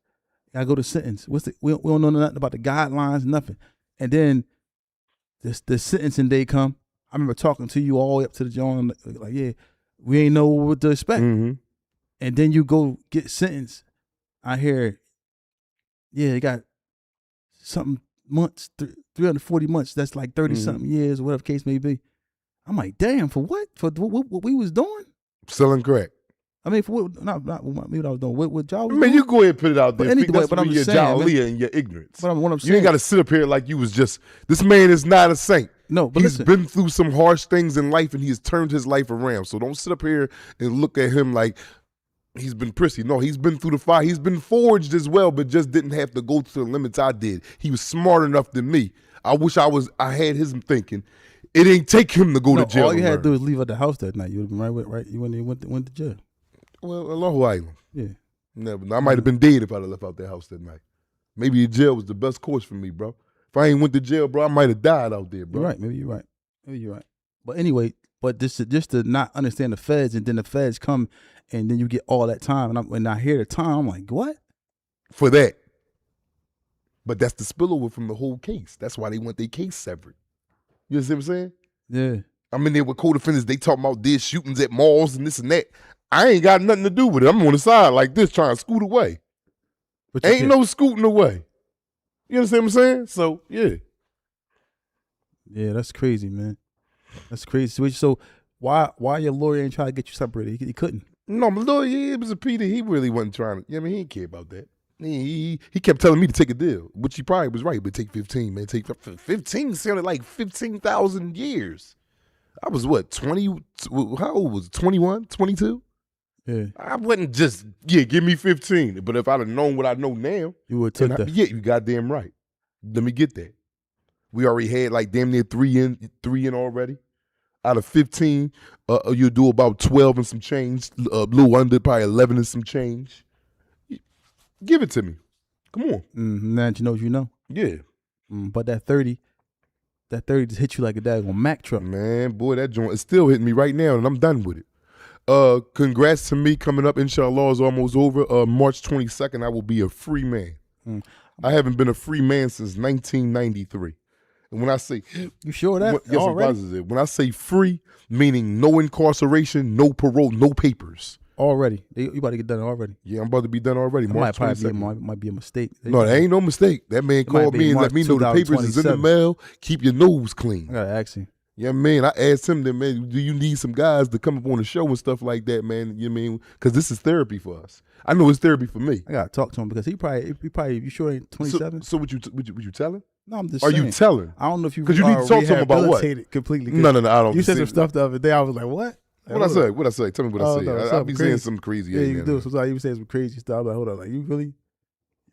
Gotta go to sentence. We don't know nothing about the guidelines, nothing. And then the sentencing day come. I remember talking to you all the way up to the joint. Like, yeah, we ain't know what to expect. Mm-hmm. And then you go get sentenced. I hear, yeah, they got something months, 340 months. That's like 30 something years, or whatever case may be. I'm like, damn, for what? For what we was doing? Selling crack. I mean, for what? Not maybe what I was doing. What y'all was Man, doing? you go ahead and put it out there. But anyway, That's I'm your just saying, jolly and your ignorance. But what I'm saying, you ain't got to sit up here like you was just. This man is not a saint. No, but he's listen. been through some harsh things in life, and he has turned his life around. So don't sit up here and look at him like he's been prissy. No, he's been through the fire. He's been forged as well, but just didn't have to go to the limits I did. He was smart enough than me. I wish I had his thinking. It ain't take him to go to jail. All you had to do was leave out the house that night. You would have been right. You wouldn't even went to jail. Well, Allahu Island. Yeah. Never. I might have been dead if I'd have left out that house that night. Maybe jail was the best course for me, bro. If I ain't went to jail, bro, I might have died out there, bro. You're right. Maybe you're right. But anyway, just to not understand the feds, and then the feds come, and then you get all that time, and when I hear the time, I'm like, what? For that. But that's the spillover from the whole case. That's why they want their case severed. You see what I'm saying? Yeah. I'm in there with co-defendants. They talking about this shootings at malls and this and that. I ain't got nothing to do with it. I'm on the side like this trying to scoot away. But ain't no scooting away. You understand what I'm saying? So, yeah. Yeah, that's crazy, man. That's crazy. So why your lawyer ain't trying to get you separated? He couldn't. No, my lawyer, it was a Peter. He really wasn't trying to. I mean, he didn't care about that. He kept telling me to take a deal, which he probably was right, but take 15, man. Take 15 sounded like 15,000 years. I was what, 20? How old was it? 21, 22? Yeah. I wouldn't just, give me 15. But if I'd have known what I know now, you would take that. Yeah, you goddamn right. Let me get that. We already had like damn near three in already. Out of 15, you'll do about 12 and some change, a little under, probably 11 and some change. Give it to me. Come on. Now that you know what you know. Yeah. But that 30 just hit you like a daggone Mack truck. Man, boy, that joint is still hitting me right now, and I'm done with it. Congrats to me coming up. Inshallah is almost over. March 22nd, I will be a free man. I haven't been a free man since 1993. And when I say, you sure that? Yes, I'm positive. When I say free, meaning no incarceration, no parole, no papers. Already, you about to get done already. Yeah, I'm about to be done already. March 22nd. Might be a mistake. No, that ain't no mistake. That man called me and let me know the papers is in the mail. Keep your nose clean. I gotta ask him. Yeah, man. I asked him that, man, do you need some guys to come up on the show and stuff like that, man? You know what I mean? Because this is therapy for us. I know it's therapy for me. I gotta talk to him because he probably you sure ain't 27? So what you telling? No, I'm just Are saying. You telling? I don't know if you because you need to talk to him about what? Completely. No, I don't. You said some stuff the other day. I was like, what? What I say? Tell me what I say. I'll be saying some crazy. Yeah, you do. Sometimes you saying some crazy stuff. I'm like, hold on, like you really,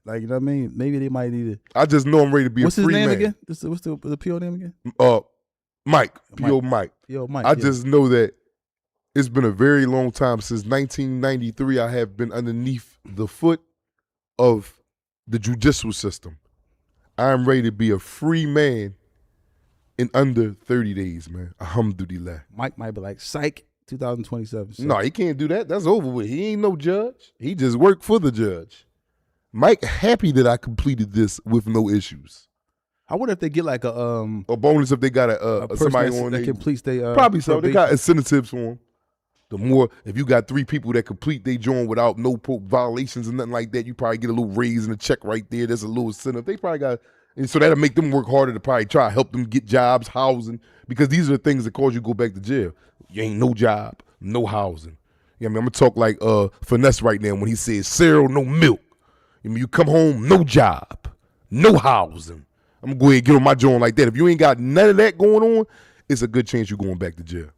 like you know what I mean? Maybe they might need it. I just know I'm ready to be a free man. What's his name again? What's the PO name again? Mike. PO Mike. PO Mike. I just know that it's been a very long time since 1993. I have been underneath the foot of the judicial system. I'm ready to be a free man in under 30 days, man. Alhamdulillah. Mike might be like, psych, 2027. So. No, he can't do that. That's over with. He ain't no judge. He just worked for the judge. Mike happy that I completed this with no issues. I wonder if they get like a bonus if they got a somebody on that completes their probably so. They got incentives for them. The more, if you got 3 people that complete they join without no violations and nothing like that, you probably get a little raise in the check right there. There's a little incentive. They probably got, and so that'll make them work harder to probably try to help them get jobs, housing, because these are the things that cause you to go back to jail. You ain't no job, no housing. You know what I mean? I'm gonna talk like Finesse right now when he says cereal, no milk. You mean, you come home, no job, no housing. I'm gonna go ahead and get on my joint like that. If you ain't got none of that going on, it's a good chance you're going back to jail.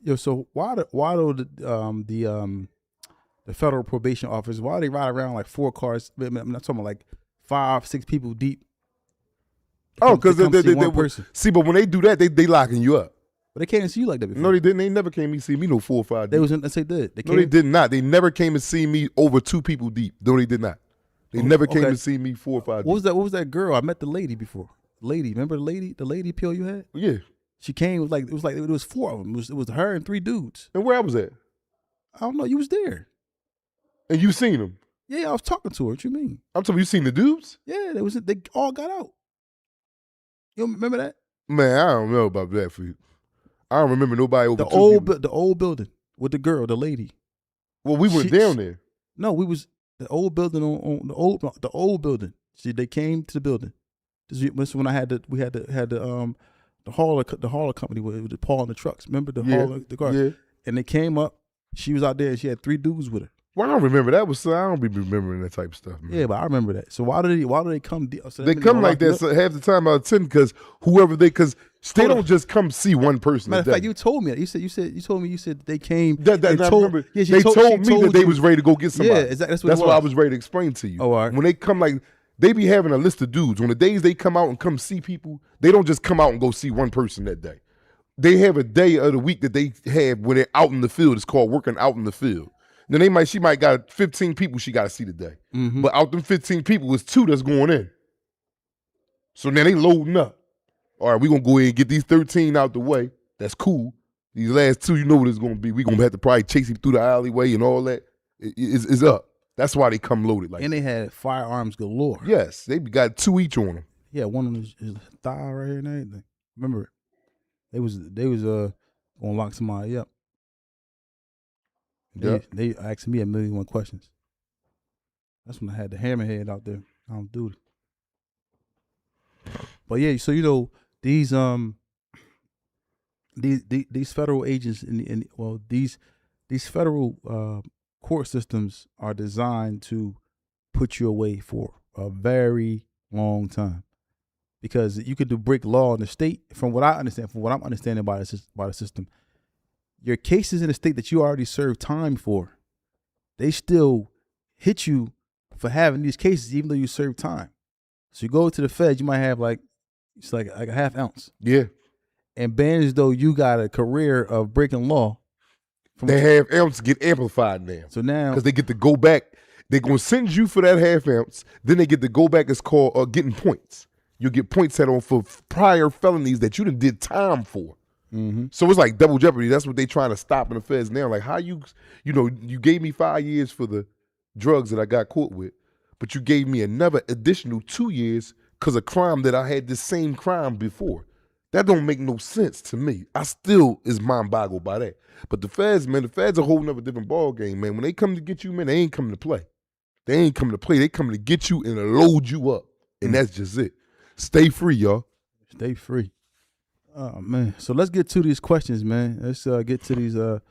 Yo, so why do the federal probation office, why they ride around like 4 cars? I'm not talking about like 5, 6 people deep. Oh, because they see, but when they do that, they locking you up. But they can't see you like that before. No, they didn't. They never came to see me no 4 or 5 deep. They was in, they did. No, they did not. They never came to see me over 2 people deep. No, they did not. They never came to see me 4 or 5 deep. What was that girl? I met the lady before. Lady, remember the lady pill you had? Yeah. She came, it was 4 of them. It was her and 3 dudes. And where I was at? I don't know. You was there. And you seen them? Yeah, I was talking to her. What you mean? I'm talking. You seen the dudes? Yeah, they all got out. You don't remember that? Man, I don't know about that for you. I don't remember nobody over the old building with the girl, the lady. Well, we went down there. No, we was the old building on the old building. See, they came to the building. This is when I had we had the hauler company with the Paul in the trucks. Remember the hauler, the car? Yeah. And they came up. She was out there and she had 3 dudes with her. Well, I don't remember that. I don't be remembering that type of stuff, man. Yeah, but I remember that. So why do they come? So they come like that half the time out of 10 because they don't just come see one person. Matter of fact, you told me that. You told me they came. They told me that they was ready to go get somebody. Yeah, exactly. That's what I was ready to explain to you. Oh, all right. When they come they be having a list of dudes. On the days they come out and come see people, they don't just come out and go see one person that day. They have a day of the week that they have when they're out in the field. It's called working out in the field. Then she might got 15 people she got to see today. Mm-hmm. But out them 15 people, it's 2 that's going in. So now they loading up. All right, we're going to go ahead and get these 13 out the way. That's cool. These last 2, you know what it's going to be. We're going to have to probably chase him through the alleyway and all that. It's up. That's why they come loaded like that. And they had firearms galore. Yes, they got 2 each on them. Yeah, one on his thigh right here and everything. Remember it. They was gonna lock somebody up. They asked me 1,000,001 questions. That's when I had the hammerhead out there on duty. But yeah, so these federal agents these federal court systems are designed to put you away for a very long time. Because you could break law in the state, from what I'm understanding by the system, your cases in the state that you already served time for, they still hit you for having these cases even though you served time. So you go to the feds, you might have it's like a half ounce. Yeah. And being as though you got a career of breaking law. They half ounce get amplified now. So now, because they get to go back, they're gonna send you for that half ounce. Then they get to go back. It's called getting points. You get points set on for prior felonies that you done did time for. Mm-hmm. So it's like double jeopardy. That's what they trying to stop in the feds now. Like how you gave me 5 years for the drugs that I got caught with, but you gave me another additional 2 years because of crime that I had this same crime before. That don't make no sense to me. I still is mind boggled by that. But the feds, man, a whole nother different ball game, man. When they come to get you, man, they ain't coming to play. They ain't coming to play. They coming to get you and to load you up. And that's just it. Stay free, y'all. Stay free. Oh man. So let's get to these questions, man. Let's get to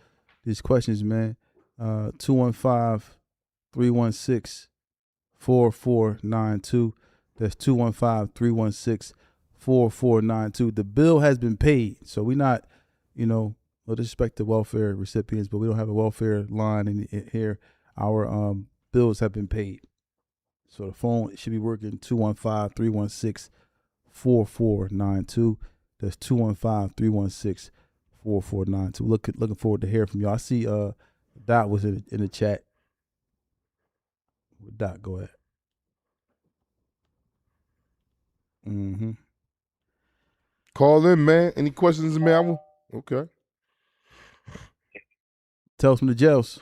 these questions, man. 215-316-4492. That's 215-316-4492. The bill has been paid. So we're not, no disrespect to welfare recipients, but we don't have a welfare line in here. Our bills have been paid. So the phone should be working 215-316-4492. That's 215-316-4492. Looking forward to hearing from you. I see Dot was in the chat. Dot, go ahead. Mm-hmm. Call in, man. Any questions, man? Okay. Tell us from the jails.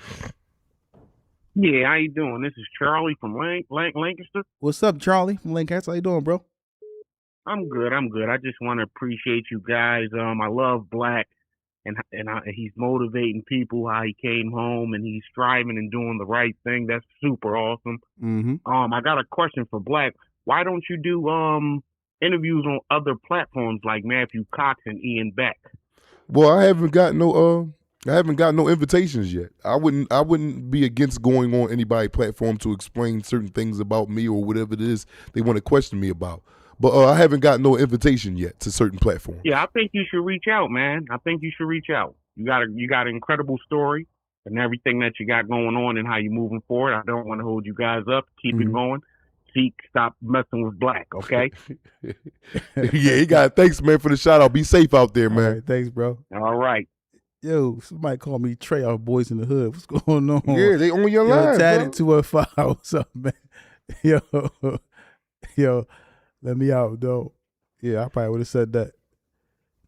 Yeah, how you doing? This is Charlie from Lancaster. What's up, Charlie from Lancaster? How you doing, bro? I'm good. I just want to appreciate you guys. I love Black, and he's motivating people. How he came home and he's striving and doing the right thing. That's super awesome. Mm-hmm. I got a question for Black. Why don't you do interviews on other platforms like Matthew Cox and Ian Beck? Well, I haven't got no invitations yet. I wouldn't be against going on anybody's platform to explain certain things about me or whatever it is they want to question me about. But I haven't got no invitation yet to certain platforms. Yeah, I think you should reach out, man. I think you should reach out. You got an incredible story and everything that you got going on and how you're moving forward. I don't want to hold you guys up. Keep it going. Stop messing with Black, okay? Yeah, thanks, man, for the shout out. Be safe out there, man. All right, thanks, bro. All right. Yo, somebody call me Trey, our boys in the hood. What's going on? Yeah, they on your line, Tatted 215. What's up, man? Yo, let me out, though. Yeah, I probably would have said that.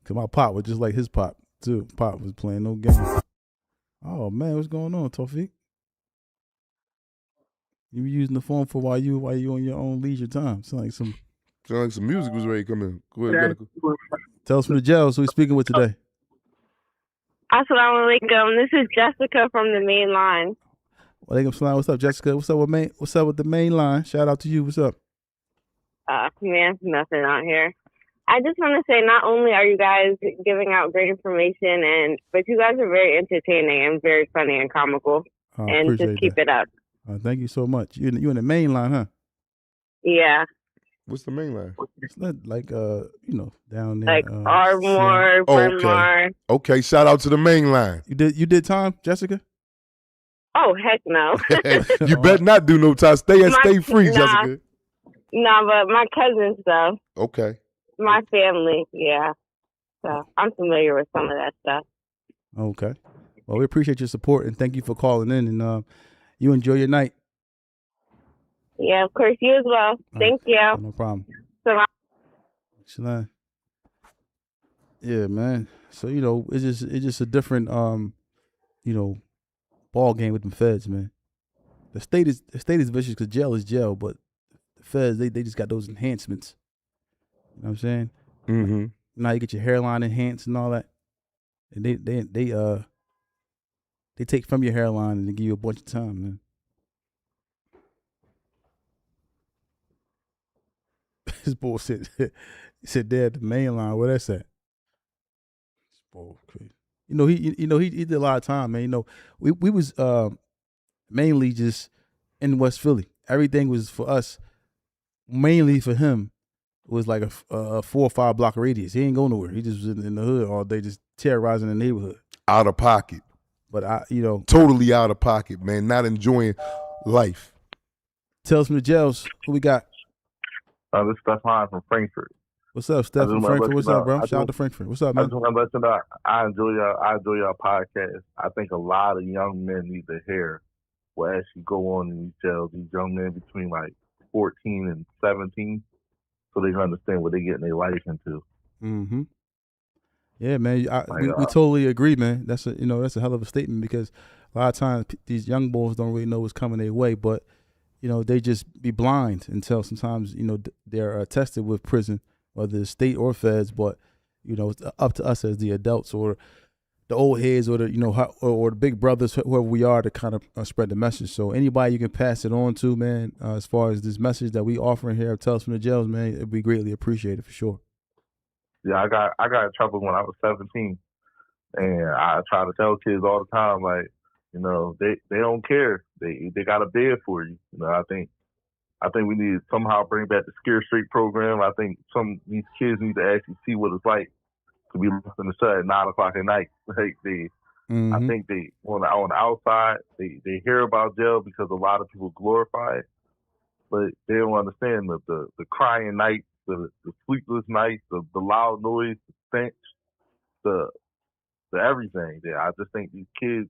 Because my pop was just like his pop, too. Pop was playing no game. Oh, man, what's going on, Tawfiq? You be using the phone for while you on your own leisure time. Sound like some music was ready to come in. Go ahead, Tell us from the jails who we speaking with today. Assalamu alaikum. This is Jessica from the main line. Walaikum salam. What's up, Jessica? What's up with the main line? Shout out to you. What's up? Man, nothing out here. I just want to say, not only are you guys giving out great information, but you guys are very entertaining and very funny and comical. And just keep it up. Thank you so much. You in the main line, huh? Yeah. What's the main line? It's not like down there. Like Ardmore, Bryn Mawr. Okay, shout out to the main line. You did time, Jessica? Oh, heck no. You better not do no time. Stay free, Jessica. Nah, but my cousins though. Okay. My family, yeah. So I'm familiar with some of that stuff. Okay. Well, we appreciate your support and thank you for calling in, and you enjoy your night. Yeah, of course, you as well. Thank you. No problem. Salam. Yeah, man. So it's just a different ball game with them feds, man. The state is vicious because jail is jail, but the feds they just got those enhancements. You know what I'm saying? Mm-hmm. Now you get your hairline enhanced and all that, and they take from your hairline and they give you a bunch of time, man. This bullshit. He said, "Dad, the main line. Where that's at?" This bull crazy. He did a lot of time, man. We was mainly just in West Philly. Everything was for us. Mainly for him, it was like a 4 or 5 block radius. He ain't go nowhere. He just was in the hood all day, just terrorizing the neighborhood. Out of pocket. But totally out of pocket, man. Not enjoying life. Tell us from the jails who we got. This is Stefan from Frankfurt. What's up, Steph from Frankfurt? What's up, bro? Shout out to Frankfurt. What's up, man? I just want to let you know I enjoy your podcast. I think a lot of young men need to hear what actually go on in these jails. These young men between like 14 and 17, so they can understand what they get in their life into. Mm-hmm. Yeah, man. We totally agree, man. That's a hell of a statement because a lot of times these young boys don't really know what's coming their way, but they just be blind until sometimes they're tested with prison, whether it's state or feds. But it's up to us as the adults or the old heads or the big brothers, whoever we are, to kind of spread the message. So anybody you can pass it on to, man, as far as this message that we offering here, tell us from the jails, man, it'd be greatly appreciated for sure. Yeah, I got in trouble when I was 17, and I try to tell kids all the time, like, they don't care. They got a bed for you. I think we need to somehow bring back the Scare Straight program. I think these kids need to actually see what it's like to be left in the shut at 9 o'clock at night. Like I think they on the outside they hear about jail because a lot of people glorify it, but they don't understand the crying nights, the sleepless nights, the loud noise, the stench, the everything. I just think these kids,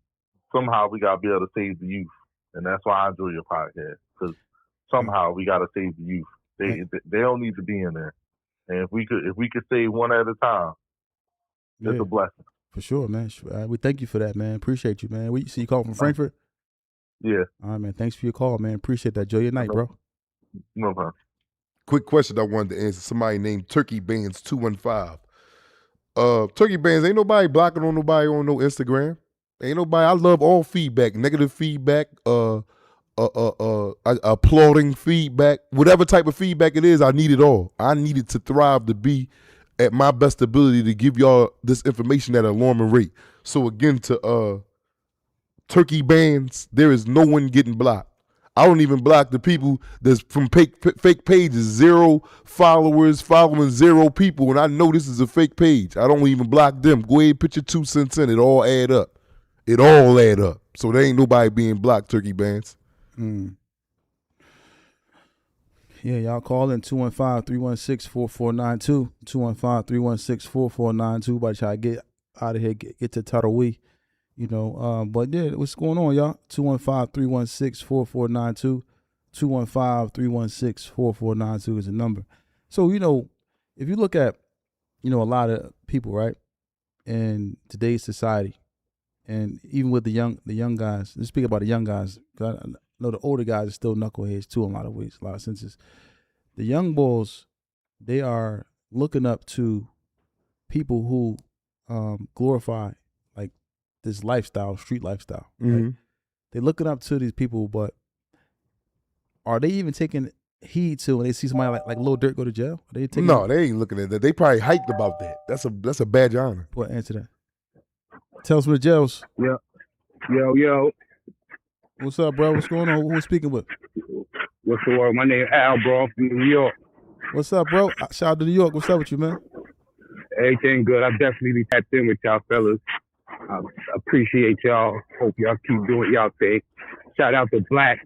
somehow we gotta be able to save the youth, and that's why I enjoy your podcast, because somehow we gotta save the youth. They don't need to be in there, and if we could save one at a time, it's a blessing. For sure, man. We thank you for that, man. Appreciate you, man. You call from Frankfurt? Yeah. All right, man. Thanks for your call, man. Appreciate that. Enjoy your night, bro. No problem. Quick question I wanted to answer. Somebody named Turkey Bands 215. Turkey Bands, ain't nobody blocking on nobody on no Instagram. Ain't nobody. I love all feedback, negative feedback, applauding feedback, whatever type of feedback it is. I need it all. I need it to thrive, to be at my best ability to give y'all this information at an alarming rate. So again, to Turkey Bands, there is no one getting blocked. I don't even block the people that's from fake pages, 0 followers, following 0 people, and I know this is a fake page. I don't even block them. Go ahead, put your 2 cents in. It all add up. It all add up. So there ain't nobody being blocked, Turkey Bands. Yeah, y'all call in 215-316-4492, 215-316-4492. About to try to get out of here, get to Tuttlewee. But yeah, what's going on, y'all? 215-316-4492, 215-316-4492 is the number. So, if you look at, a lot of people, right, in today's society, and even with the young guys, let's speak about the young guys, 'cause I know the older guys are still knuckleheads too in a lot of ways, a lot of senses. The young boys, they are looking up to people who glorify like this lifestyle, street lifestyle. Right? They're looking up to these people, but are they even taking heed to when they see somebody like Lil Durk go to jail? They they ain't looking at that. They probably hyped about that. That's a badge of honor. What, answer that? Tell us from the jails. Yeah. Yo. What's up, bro? What's going on? Who's speaking with? What's the word? My name is Al, bro. I'm from New York. What's up, bro? Shout out to New York. What's up with you, man? Everything good. I definitely be tapped in with y'all fellas. I appreciate y'all. Hope y'all keep doing y'all thing. Shout out to Black.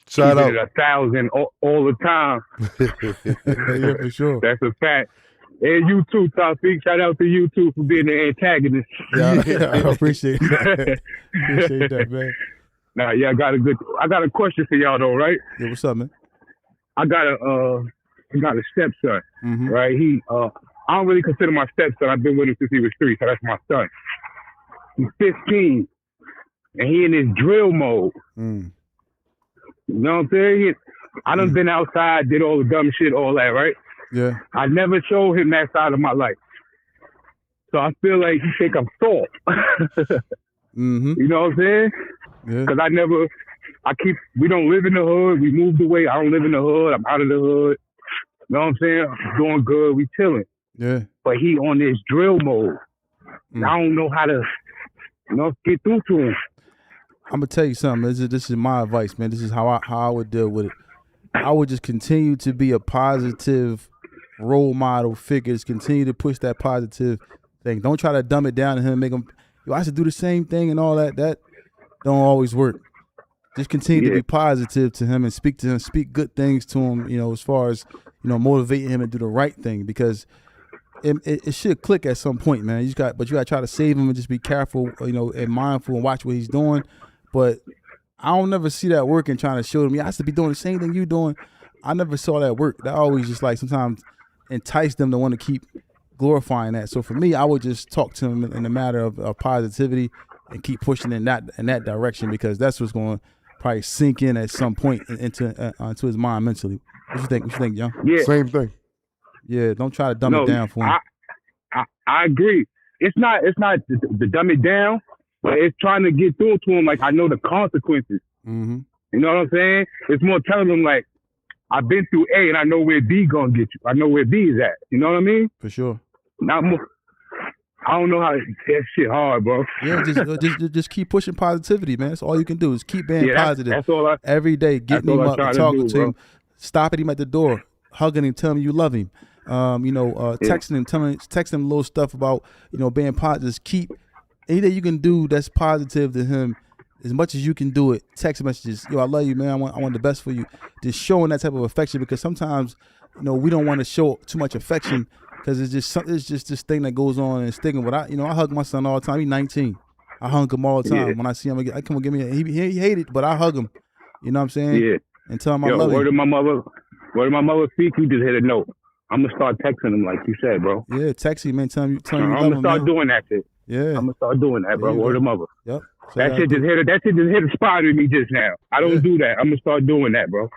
Shout out. 1,000 all the time. Yeah, for sure. That's a fact. And you too, Tawfiq. Shout out to you too for being the antagonist. Yeah, I appreciate that. Appreciate that, man. Nah, yeah, I got a question for y'all though, right? Yeah, what's up, man? I got a stepson, Mm-hmm. right? I don't really consider my stepson. I've been with him since he was 3, so that's my son. He's 15, and he in his drill mode. Mm. You know what I'm saying? I done been outside, did all the dumb shit, all that, right? Yeah. I never showed him that side of my life. So I feel like he think I'm soft. Mm-hmm. You know what I'm saying? Yeah. Because we don't live in the hood. We moved away. I don't live in the hood. I'm out of the hood. You know what I'm saying? I'm doing good. We chilling. Yeah. But he on this drill mode. Mm. I don't know how to, get through to him. I'm gonna tell you something. This is my advice, man. This is how I would deal with it. I would just continue to be a positive role model figure. Just continue to push that positive thing. Don't try to dumb it down to him and make him, I should do the same thing and all that. That don't always work. Just continue to be positive to him and speak to him, speak good things to him, as far as, motivating him to do the right thing, because it should click at some point, man. You got to try to save him and just be careful, and mindful and watch what he's doing. But I don't never see that working, trying to show him, I should be doing the same thing you doing. I never saw that work. That always just like sometimes entice them to want to keep glorifying that. So for me, I would just talk to him in the matter of positivity and keep pushing in that direction, because that's what's going to probably sink in at some point into his mind mentally. What you think, Young? Yeah. Same thing. Yeah, don't try to dumb it down for him. I agree. It's not the dumb it down, but it's trying to get through to him. Like, I know the consequences. Mm-hmm. You know what I'm saying? It's more telling him, like, I've been through A and I know where B gonna get you. I know where B is at. You know what I mean? For sure. Not more. I don't know how that shit hard, bro. Yeah, just keep pushing positivity, man. That's all you can do is keep being positive. That's all every day, getting him up and talking to him, stopping him at the door, hugging him, telling him you love him. Texting him, texting him little stuff about, being positive. Just keep anything you can do that's positive to him, as much as you can do it. Text messages, I love you, man. I want the best for you. Just showing that type of affection, because sometimes, we don't want to show too much affection, because it's just this thing that goes on and sticking. But I hug my son all the time. He's 19. I hug him all the time. When I see him, I come and give me. He hate it, but I hug him. You know what I'm saying? Yeah. And tell him I love him. Word of my mother speak. You just hit a note. I'm gonna start texting him like you said, bro. Yeah, text him, man. Tell him you love him. I'm gonna start doing that shit. Yeah. I'm gonna start doing that, bro. Word of mother. Yep. So that shit just hit a spot in me just now. I don't do that. I'm gonna start doing that, bro.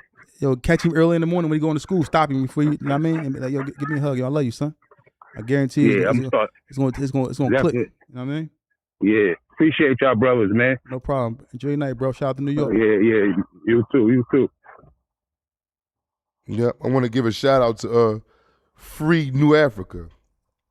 Catch him early in the morning when you going to school. Stop him before you know what I mean? And be like, give me a hug. I love you, son. I guarantee you. It's going to click. You know what I mean? Yeah. Appreciate y'all brothers, man. No problem. Enjoy your night, bro. Shout out to New York. Yeah. You too. Yep. I want to give a shout out to Free New Africa.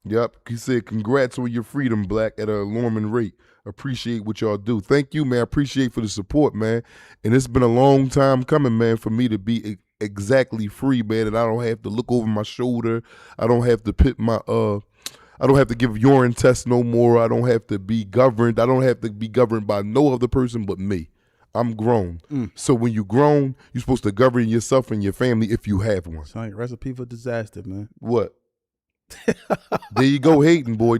Yep. He said, congrats on your freedom, Black, at an alarming rate. Appreciate what y'all do. Thank you, man. Appreciate for the support, man. And it's been a long time coming, man, for me to be exactly free, man. And I don't have to look over my shoulder. I don't have to pit my I don't have to give urine tests no more. I don't have to be governed. I don't have to be governed by no other person but me. I'm grown. So when you're grown, you're supposed to govern yourself and your family if you have one. It's like a recipe for disaster, man. What? There you go hating, boy.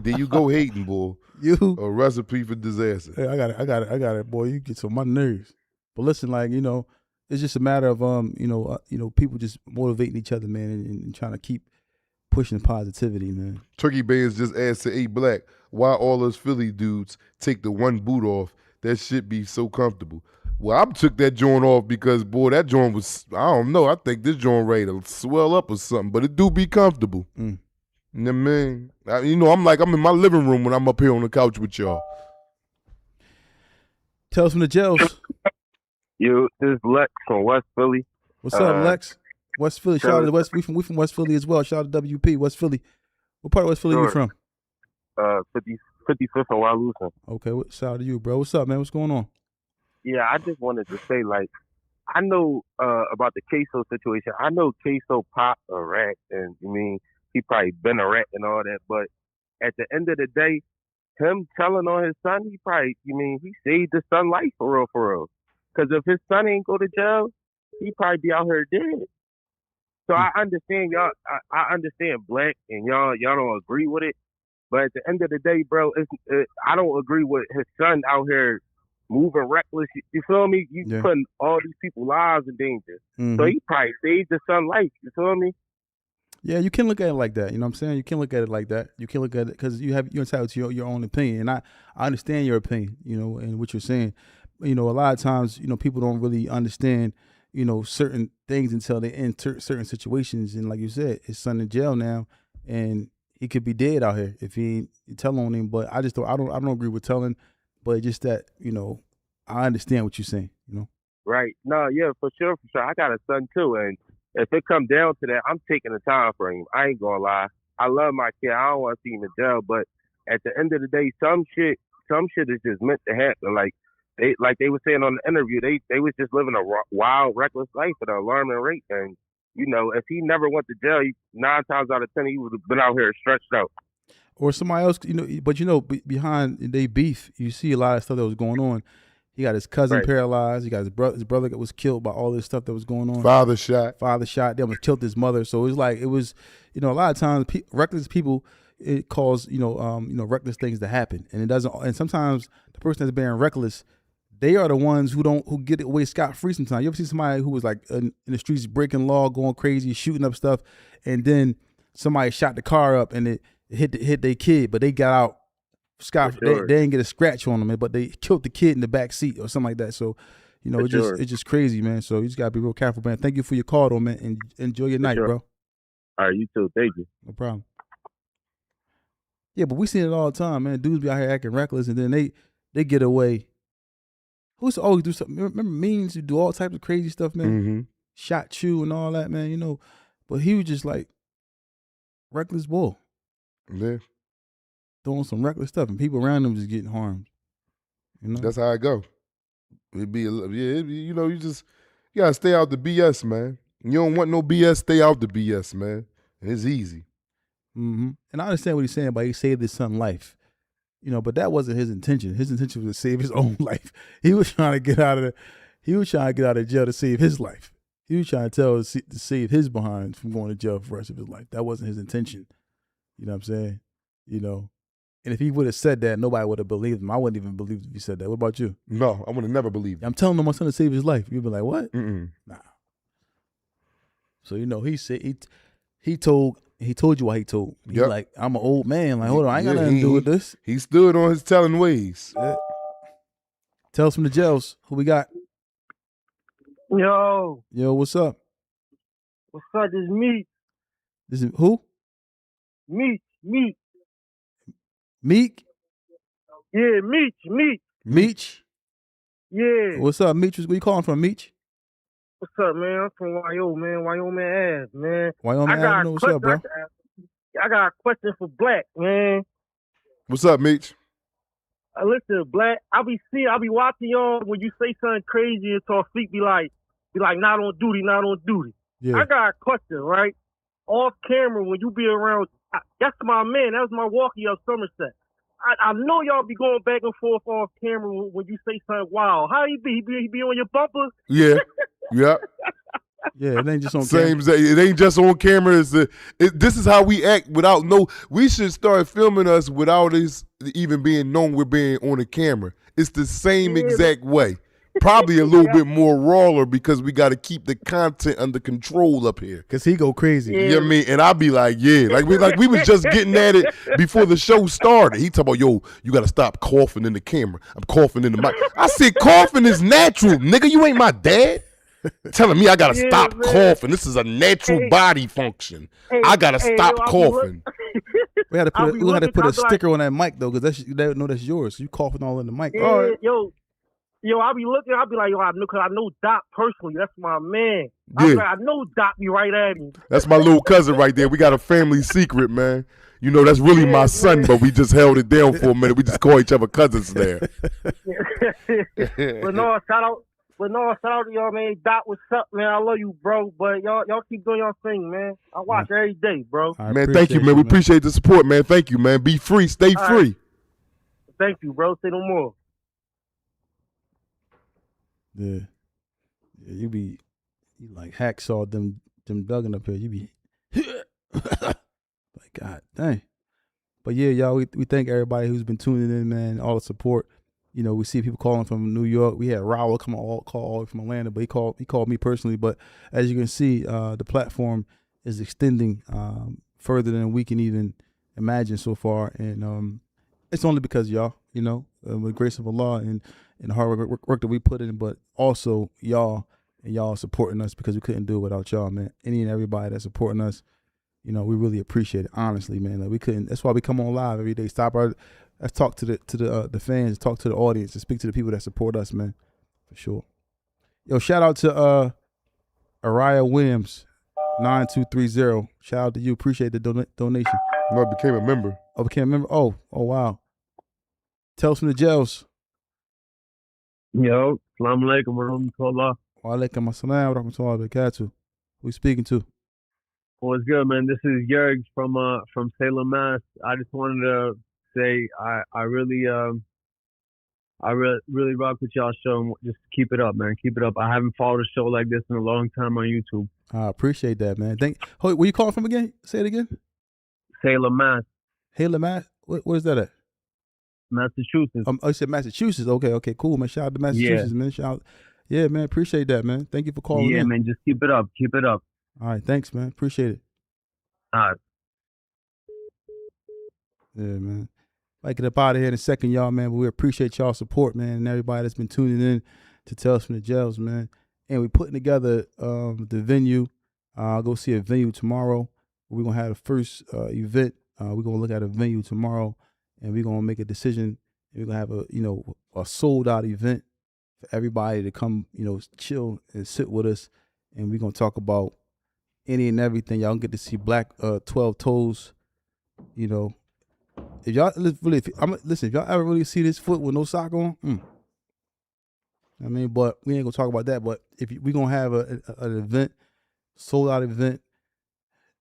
You a recipe for disaster. Hey, I got it, boy. You get on my nerves. But listen, like, it's just a matter of people just motivating each other, man, and trying to keep pushing positivity, man. Turkey Bands just asked to A Black, why all us Philly dudes take the one boot off? That shit be so comfortable. Well, I took that joint off because, boy, that joint was, I don't know, I think this joint ready to swell up or something, but it do be comfortable. You know what I mean? I'm in my living room when I'm up here on the couch with y'all. Tell us from the jails. Yo, this is Lex from West Philly. What's up, Lex? West Philly. Shout out to West. We from West Philly as well. Shout out to WP. West Philly. What part of West Philly you from? 55th and Wyalusing. Okay, shout out to you, bro. What's up, man? What's going on? Yeah, I just wanted to say, like, I know about the Queso situation. I know Queso popped a rat, and I mean, he probably been a rat and all that. But at the end of the day, him telling on his son, he probably, he saved his son's life for real. Because if his son ain't go to jail, he probably be out here dead. So I understand y'all. I understand Black, and y'all don't agree with it. But at the end of the day, bro, I don't agree with his son out here moving reckless. You feel me? You putting all these people's lives in danger. Mm-hmm. So he probably saved his son's life. You feel me? Yeah, you can look at it like that. You know what I'm saying? You can look at it like that. You can look at it because you're entitled to your own opinion. And I understand your opinion, and what you're saying. A lot of times, people don't really understand, certain things until they enter certain situations. And like you said, his son in jail now, and he could be dead out here if he ain't tell on him. But I don't agree with telling, but just that, I understand what you're saying, Right. No, yeah, for sure. I got a son too, and if it come down to that, I'm taking the time for him. I ain't gonna lie. I love my kid. I don't want to see him in jail, but at the end of the day, some shit is just meant to happen. Like they were saying on the interview, they was just living a wild, reckless life at an alarming rate. And if he never went to jail, 9 times out of 10, he would have been out here stretched out. Or somebody else, behind they beef, you see a lot of stuff that was going on. He got his cousin paralyzed. He got his brother that was killed by all this stuff that was going on. Father shot. They almost killed his mother. So it was a lot of times reckless people, it cause reckless things to happen, and it doesn't. And sometimes the person that's being reckless, they are the ones who get away scot free. Sometimes you ever see somebody who was like in the streets breaking law, going crazy, shooting up stuff, and then somebody shot the car up and it hit their kid, but they got out. Scott, they didn't get a scratch on them, but they killed the kid in the back seat or something like that. So, it's just crazy, man. So you just gotta be real careful, man. Thank you for your call, though, man, and enjoy your night, bro. All right, you too. Thank you. No problem. Yeah, but we see it all the time, man. Dudes be out here acting reckless, and then they get away. Who used to always do something? Remember Means? You do all types of crazy stuff, man. Mm-hmm. Shot you and all that, man. But he was just like reckless bull. Yeah. Doing some reckless stuff, and people around them just getting harmed. That's how it go. You gotta stay out the BS, man. You don't want no BS, stay out the BS, man. And it's easy. Mm-hmm. And I understand what he's saying about he saved his son's life, but that wasn't his intention. His intention was to save his own life. He was trying to get out of jail to save his life. He was trying to save his behind from going to jail for the rest of his life. That wasn't his intention. You know what I'm saying? And if he would have said that, nobody would have believed him. I wouldn't even believe if he said that. What about you? No, I would have never believed him. I'm telling him my son to save his life. You'd be like, what? Mm-mm. Nah. So, he said he told you what he told. He's like, I'm an old man. Like, hold on, I ain't got nothing to do with this. He stood on his telling ways. Yeah. Tell us from the jails. Who we got? Yo, what's up? What's up? This is Meek. This is who? Meek. Meek? Yeah, Meech. Meech? Yeah. What's up, Meech? Where you calling from, Meech? What's up, man? I'm from Wyoming, man. Wyoming ass, man. Wyoming ass? What's up, bro? I got a question for Black, man. What's up, Meech? Listen, Black, I be watching y'all when you say something crazy and so feet be like, not on duty. Yeah. I got a question, right? Off camera, when you be around, that's my man. That was my walkie of Somerset. I know y'all be going back and forth off camera when you say something wild. How he be? He be on your bumper? Yeah. Yeah. Yeah, it ain't just on camera. It ain't just on camera. This is how we act without we should start filming us without this even being known we're being on the camera. It's the same exact way. Probably a little bit more rawer because we got to keep the content under control up here. Cause he go crazy. You know what I mean? And I be like, we was just getting at it before the show started. He talk about, you got to stop coughing in the camera. I'm coughing in the mic. I said, coughing is natural, nigga. You ain't my dad. Telling me I got to stop coughing. This is a natural body function. I got to stop coughing. We had to put a sticker on that mic though, cause that's yours. So you coughing all in the mic. Yeah, yo, Yo, I'll be looking. I'll be like, yo, cause I know Doc personally. That's my man. Yeah. I know Doc be right at me. That's my little cousin right there. We got a family secret, man. You know, that's really my son, but we just held it down for a minute. We just call each other cousins there. But no, shout out to y'all, man. Doc, what's up, man? I love you, bro. But y'all keep doing y'all thing, man. I watch every day, bro. Man, thank you, man. We appreciate the support, man. Thank you, man. Be free. Stay free. Right. Thank you, bro. Say no more. Yeah, you like hacksaw them Duggan up here. You be like, God dang. But yeah, y'all, we thank everybody who's been tuning in, man. All the support. You know, we see people calling from New York. We had RALO call all the way from Atlanta, but he called me personally. But as you can see, the platform is extending further than we can even imagine so far, and it's only because y'all, you know, with the grace of Allah and the hard work that we put in, but also y'all supporting us, because we couldn't do it without y'all, man. Any and everybody that's supporting us, you know, we really appreciate it, honestly, man. Like, we couldn't. That's why we come on live every day. Let's talk to the fans, talk to the audience, and speak to the people that support us, man, for sure. Yo, shout out to Araya Williams, 9230. Shout out to you. Appreciate the donation. You know, I became a member. Oh, became a member. Oh, wow. Tales from the jails. Yo, Assalamu alaikum warahmatullah. Wa alaikum assalam wa rahmatullahi wa barakatuh. Who you speaking to? What's good, man? This is Yergs from Salem, Mass. I just wanted to say I really rock with y'all show. Just keep it up, man. Keep it up. I haven't followed a show like this in a long time on YouTube. I appreciate that, man. Where you calling from again? Say it again. Salem, Mass. Salem, Mass. Where's that at? Massachusetts. Oh, you said Massachusetts. Okay, cool, man. Shout out to Massachusetts, man. Yeah, man. Appreciate that, man. Thank you for calling in. Yeah, man. Just keep it up. Keep it up. All right, thanks, man. Appreciate it. All right. Yeah, man. Like it up out of here in a second, y'all, man. But we appreciate y'all support, man, and everybody that's been tuning in to Tales from the Jails, man. And we're putting together the venue. I'll go see a venue tomorrow. We're gonna have the first event. We're gonna look at a venue tomorrow, and we're gonna make a decision. We're gonna have a sold out event for everybody to come, chill and sit with us, and we're gonna talk about any and everything. Y'all get to see Black 12 Toes. If y'all if y'all ever really see this foot with no sock on, I mean, but we ain't gonna talk about that. But we gonna have an event, sold out event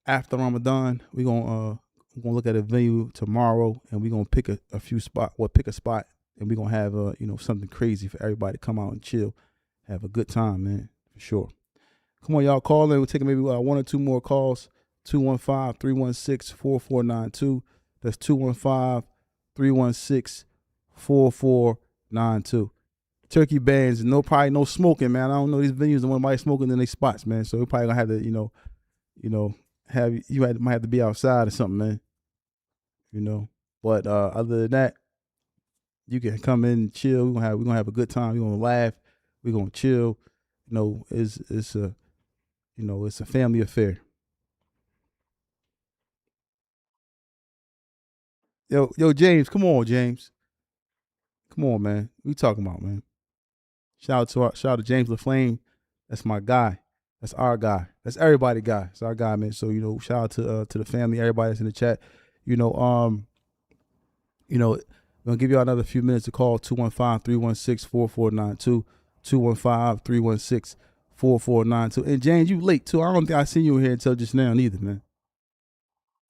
after Ramadan, we're gonna look at a venue tomorrow, and we're gonna pick a spot, and we're gonna have something crazy for everybody to come out and chill, have a good time, man, for sure. Come on, y'all, call in. We'll take maybe one or two more calls. 215-316-4492. That's 215-316-4492. Turkey bands, probably no smoking, man. I don't know these venues don't want nobody smoking in their spots, man. So we probably gonna have to, might have to be outside or something, man. But other than that, you can come in and chill. We're gonna have a good time. We're gonna laugh. We're gonna chill. It's a family affair. Yo, James, come on, James. Come on, man. What you talking about, man? Shout out to James LaFlame. That's my guy. That's our guy. That's everybody's guy. It's our guy, man. So, shout out to the family, everybody that's in the chat. We're gonna give y'all another few minutes to call 215-316-4492. 215-316-4492. And James, you late too. I don't think I seen you here until just now neither, man.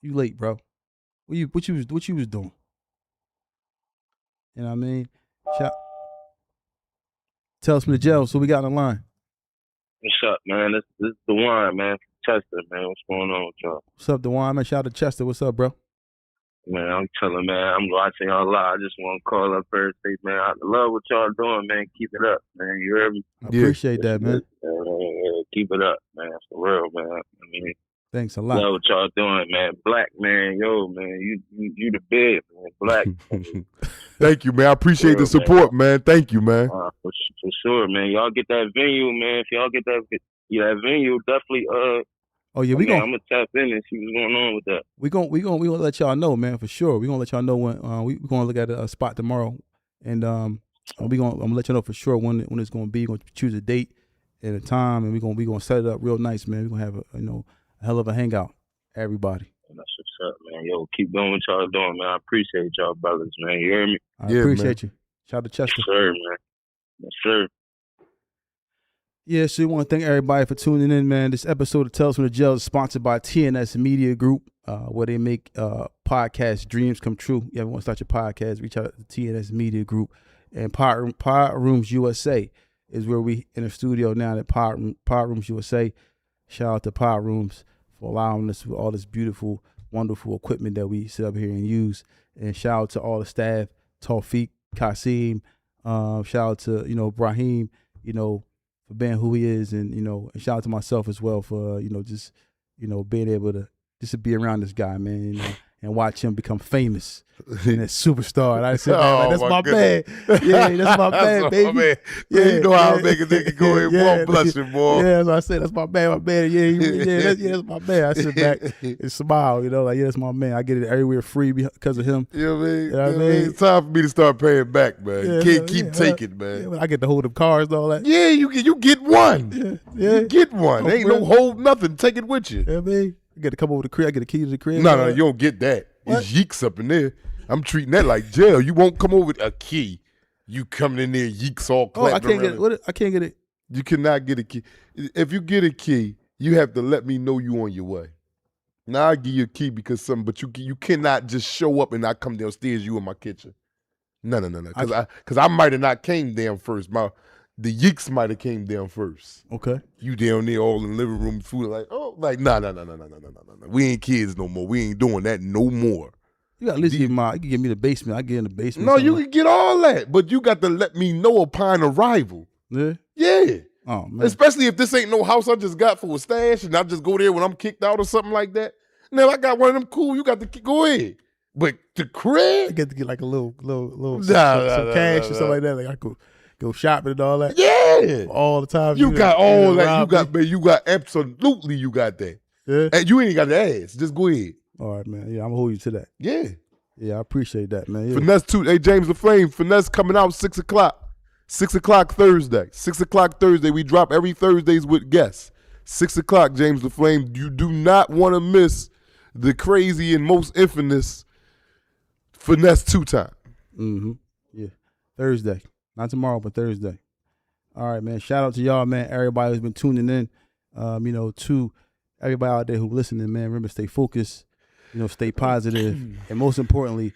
You late, bro. What you was doing? You know what I mean? Tell us from the jail. So we got on the line. What's up, man? This is DeWine, man, from Chester, man. What's going on with y'all? What's up, DeWine, man? Shout out to Chester. What's up, bro? Man, I'm chilling, man. I'm watching y'all live. I just want to call up first, say, man, I love what y'all doing, man. Keep it up, man. You heard me? I appreciate that, man. Keep it up, man. For real, man. I mean, thanks a lot. Love what y'all doing, man. Black, man. Yo, man. You the big, man. Black. Thank you, man. I appreciate the support, man. Thank you, man. For sure, man. Y'all get that venue, man. If y'all get that venue, definitely. Oh yeah, I'm gonna tap in and see what's going on with that. We gonna let y'all know, man, for sure. We gonna let y'all know when we gonna look at a spot tomorrow, and I'm gonna let you know for sure when it's gonna be. We're gonna choose a date and a time, and we gonna set it up real nice, man. We're gonna have a hell of a hangout, everybody. That's what's up, man. Yo, keep doing what y'all doing, man. I appreciate y'all brothers, man. You hear me? I appreciate you. Shout out to Chester. Yes, sir, man. Yes, sir. Yeah, so we want to thank everybody for tuning in, man. This episode of Tales from the Jails is sponsored by TNS Media Group, where they make podcast dreams come true. You ever want to start your podcast, reach out to TNS Media Group. And Pod Rooms USA is where we in the studio now at Pod Rooms USA. Shout out to Pod Rooms for allowing us all this beautiful, wonderful equipment that we sit up here and use. And shout out to all the staff, Tawfiq, Kasim, shout out to, Brahim, for being who he is, and shout out to myself as well for just being able to be around this guy, man, and watch him become famous and a superstar. And I said, that's my man. Yeah, that's my man, baby. My man. Yeah, you know how I make a nigga go ahead and walk blushing, boy. Yeah, that's what I said. That's my man, Yeah, that's my man. I sit back and smile, that's my man. I get it everywhere free because of him. You know what I mean? It's time for me to start paying back, man. You can't keep taking, man. Yeah, I get to hold them cars and all that. Yeah, you get one. Yeah. You get one. Ain't no hold nothing. Take it with you. Yeah, man. I get to come over to the crib. I get a key to the crib. No, you don't get that. It's yeeks up in there. I'm treating that like jail. You won't come over with a key. You coming in there, yeeks all clapping around. I can't get it. You cannot get a key. If you get a key, you have to let me know you on your way. Now I give you a key because something, but you cannot just show up and I come downstairs, you in my kitchen. No. Because I might have not came down first. The yeeks might have came down first. Okay. You down there all in the living room, food no. We ain't kids no more. We ain't doing that no more. You got at least you can give me the basement. I get in the basement. No, you can get all that, but you got to let me know upon arrival. Yeah? Yeah. Oh, man. Especially if this ain't no house I just got for a stash and I just go there when I'm kicked out or something like that. Now I got one of them cool, you got to go ahead. But the crib? I get to get like a little some cash or something like that. Like I could go shopping and all that. Yeah. All the time. You got all that. You got absolutely you got that. Yeah. And you ain't got to ask. Just go ahead. All right, man. Yeah, I'm gonna hold you to that. Yeah. Yeah, I appreciate that, man. Yeah. Finesse too. Hey, James the Flame. Finesse coming out 6 o'clock. 6 o'clock Thursday. 6 o'clock Thursday. We drop every Thursdays with guests. 6 o'clock, James the Flame. You do not want to miss the crazy and most infamous Finesse 2 time. Mm-hmm. Yeah. Thursday. Not tomorrow, but Thursday. All right, man. Shout out to y'all, man. Everybody who's been tuning in. To everybody out there who listening, man. Remember, stay focused. Stay positive, and most importantly,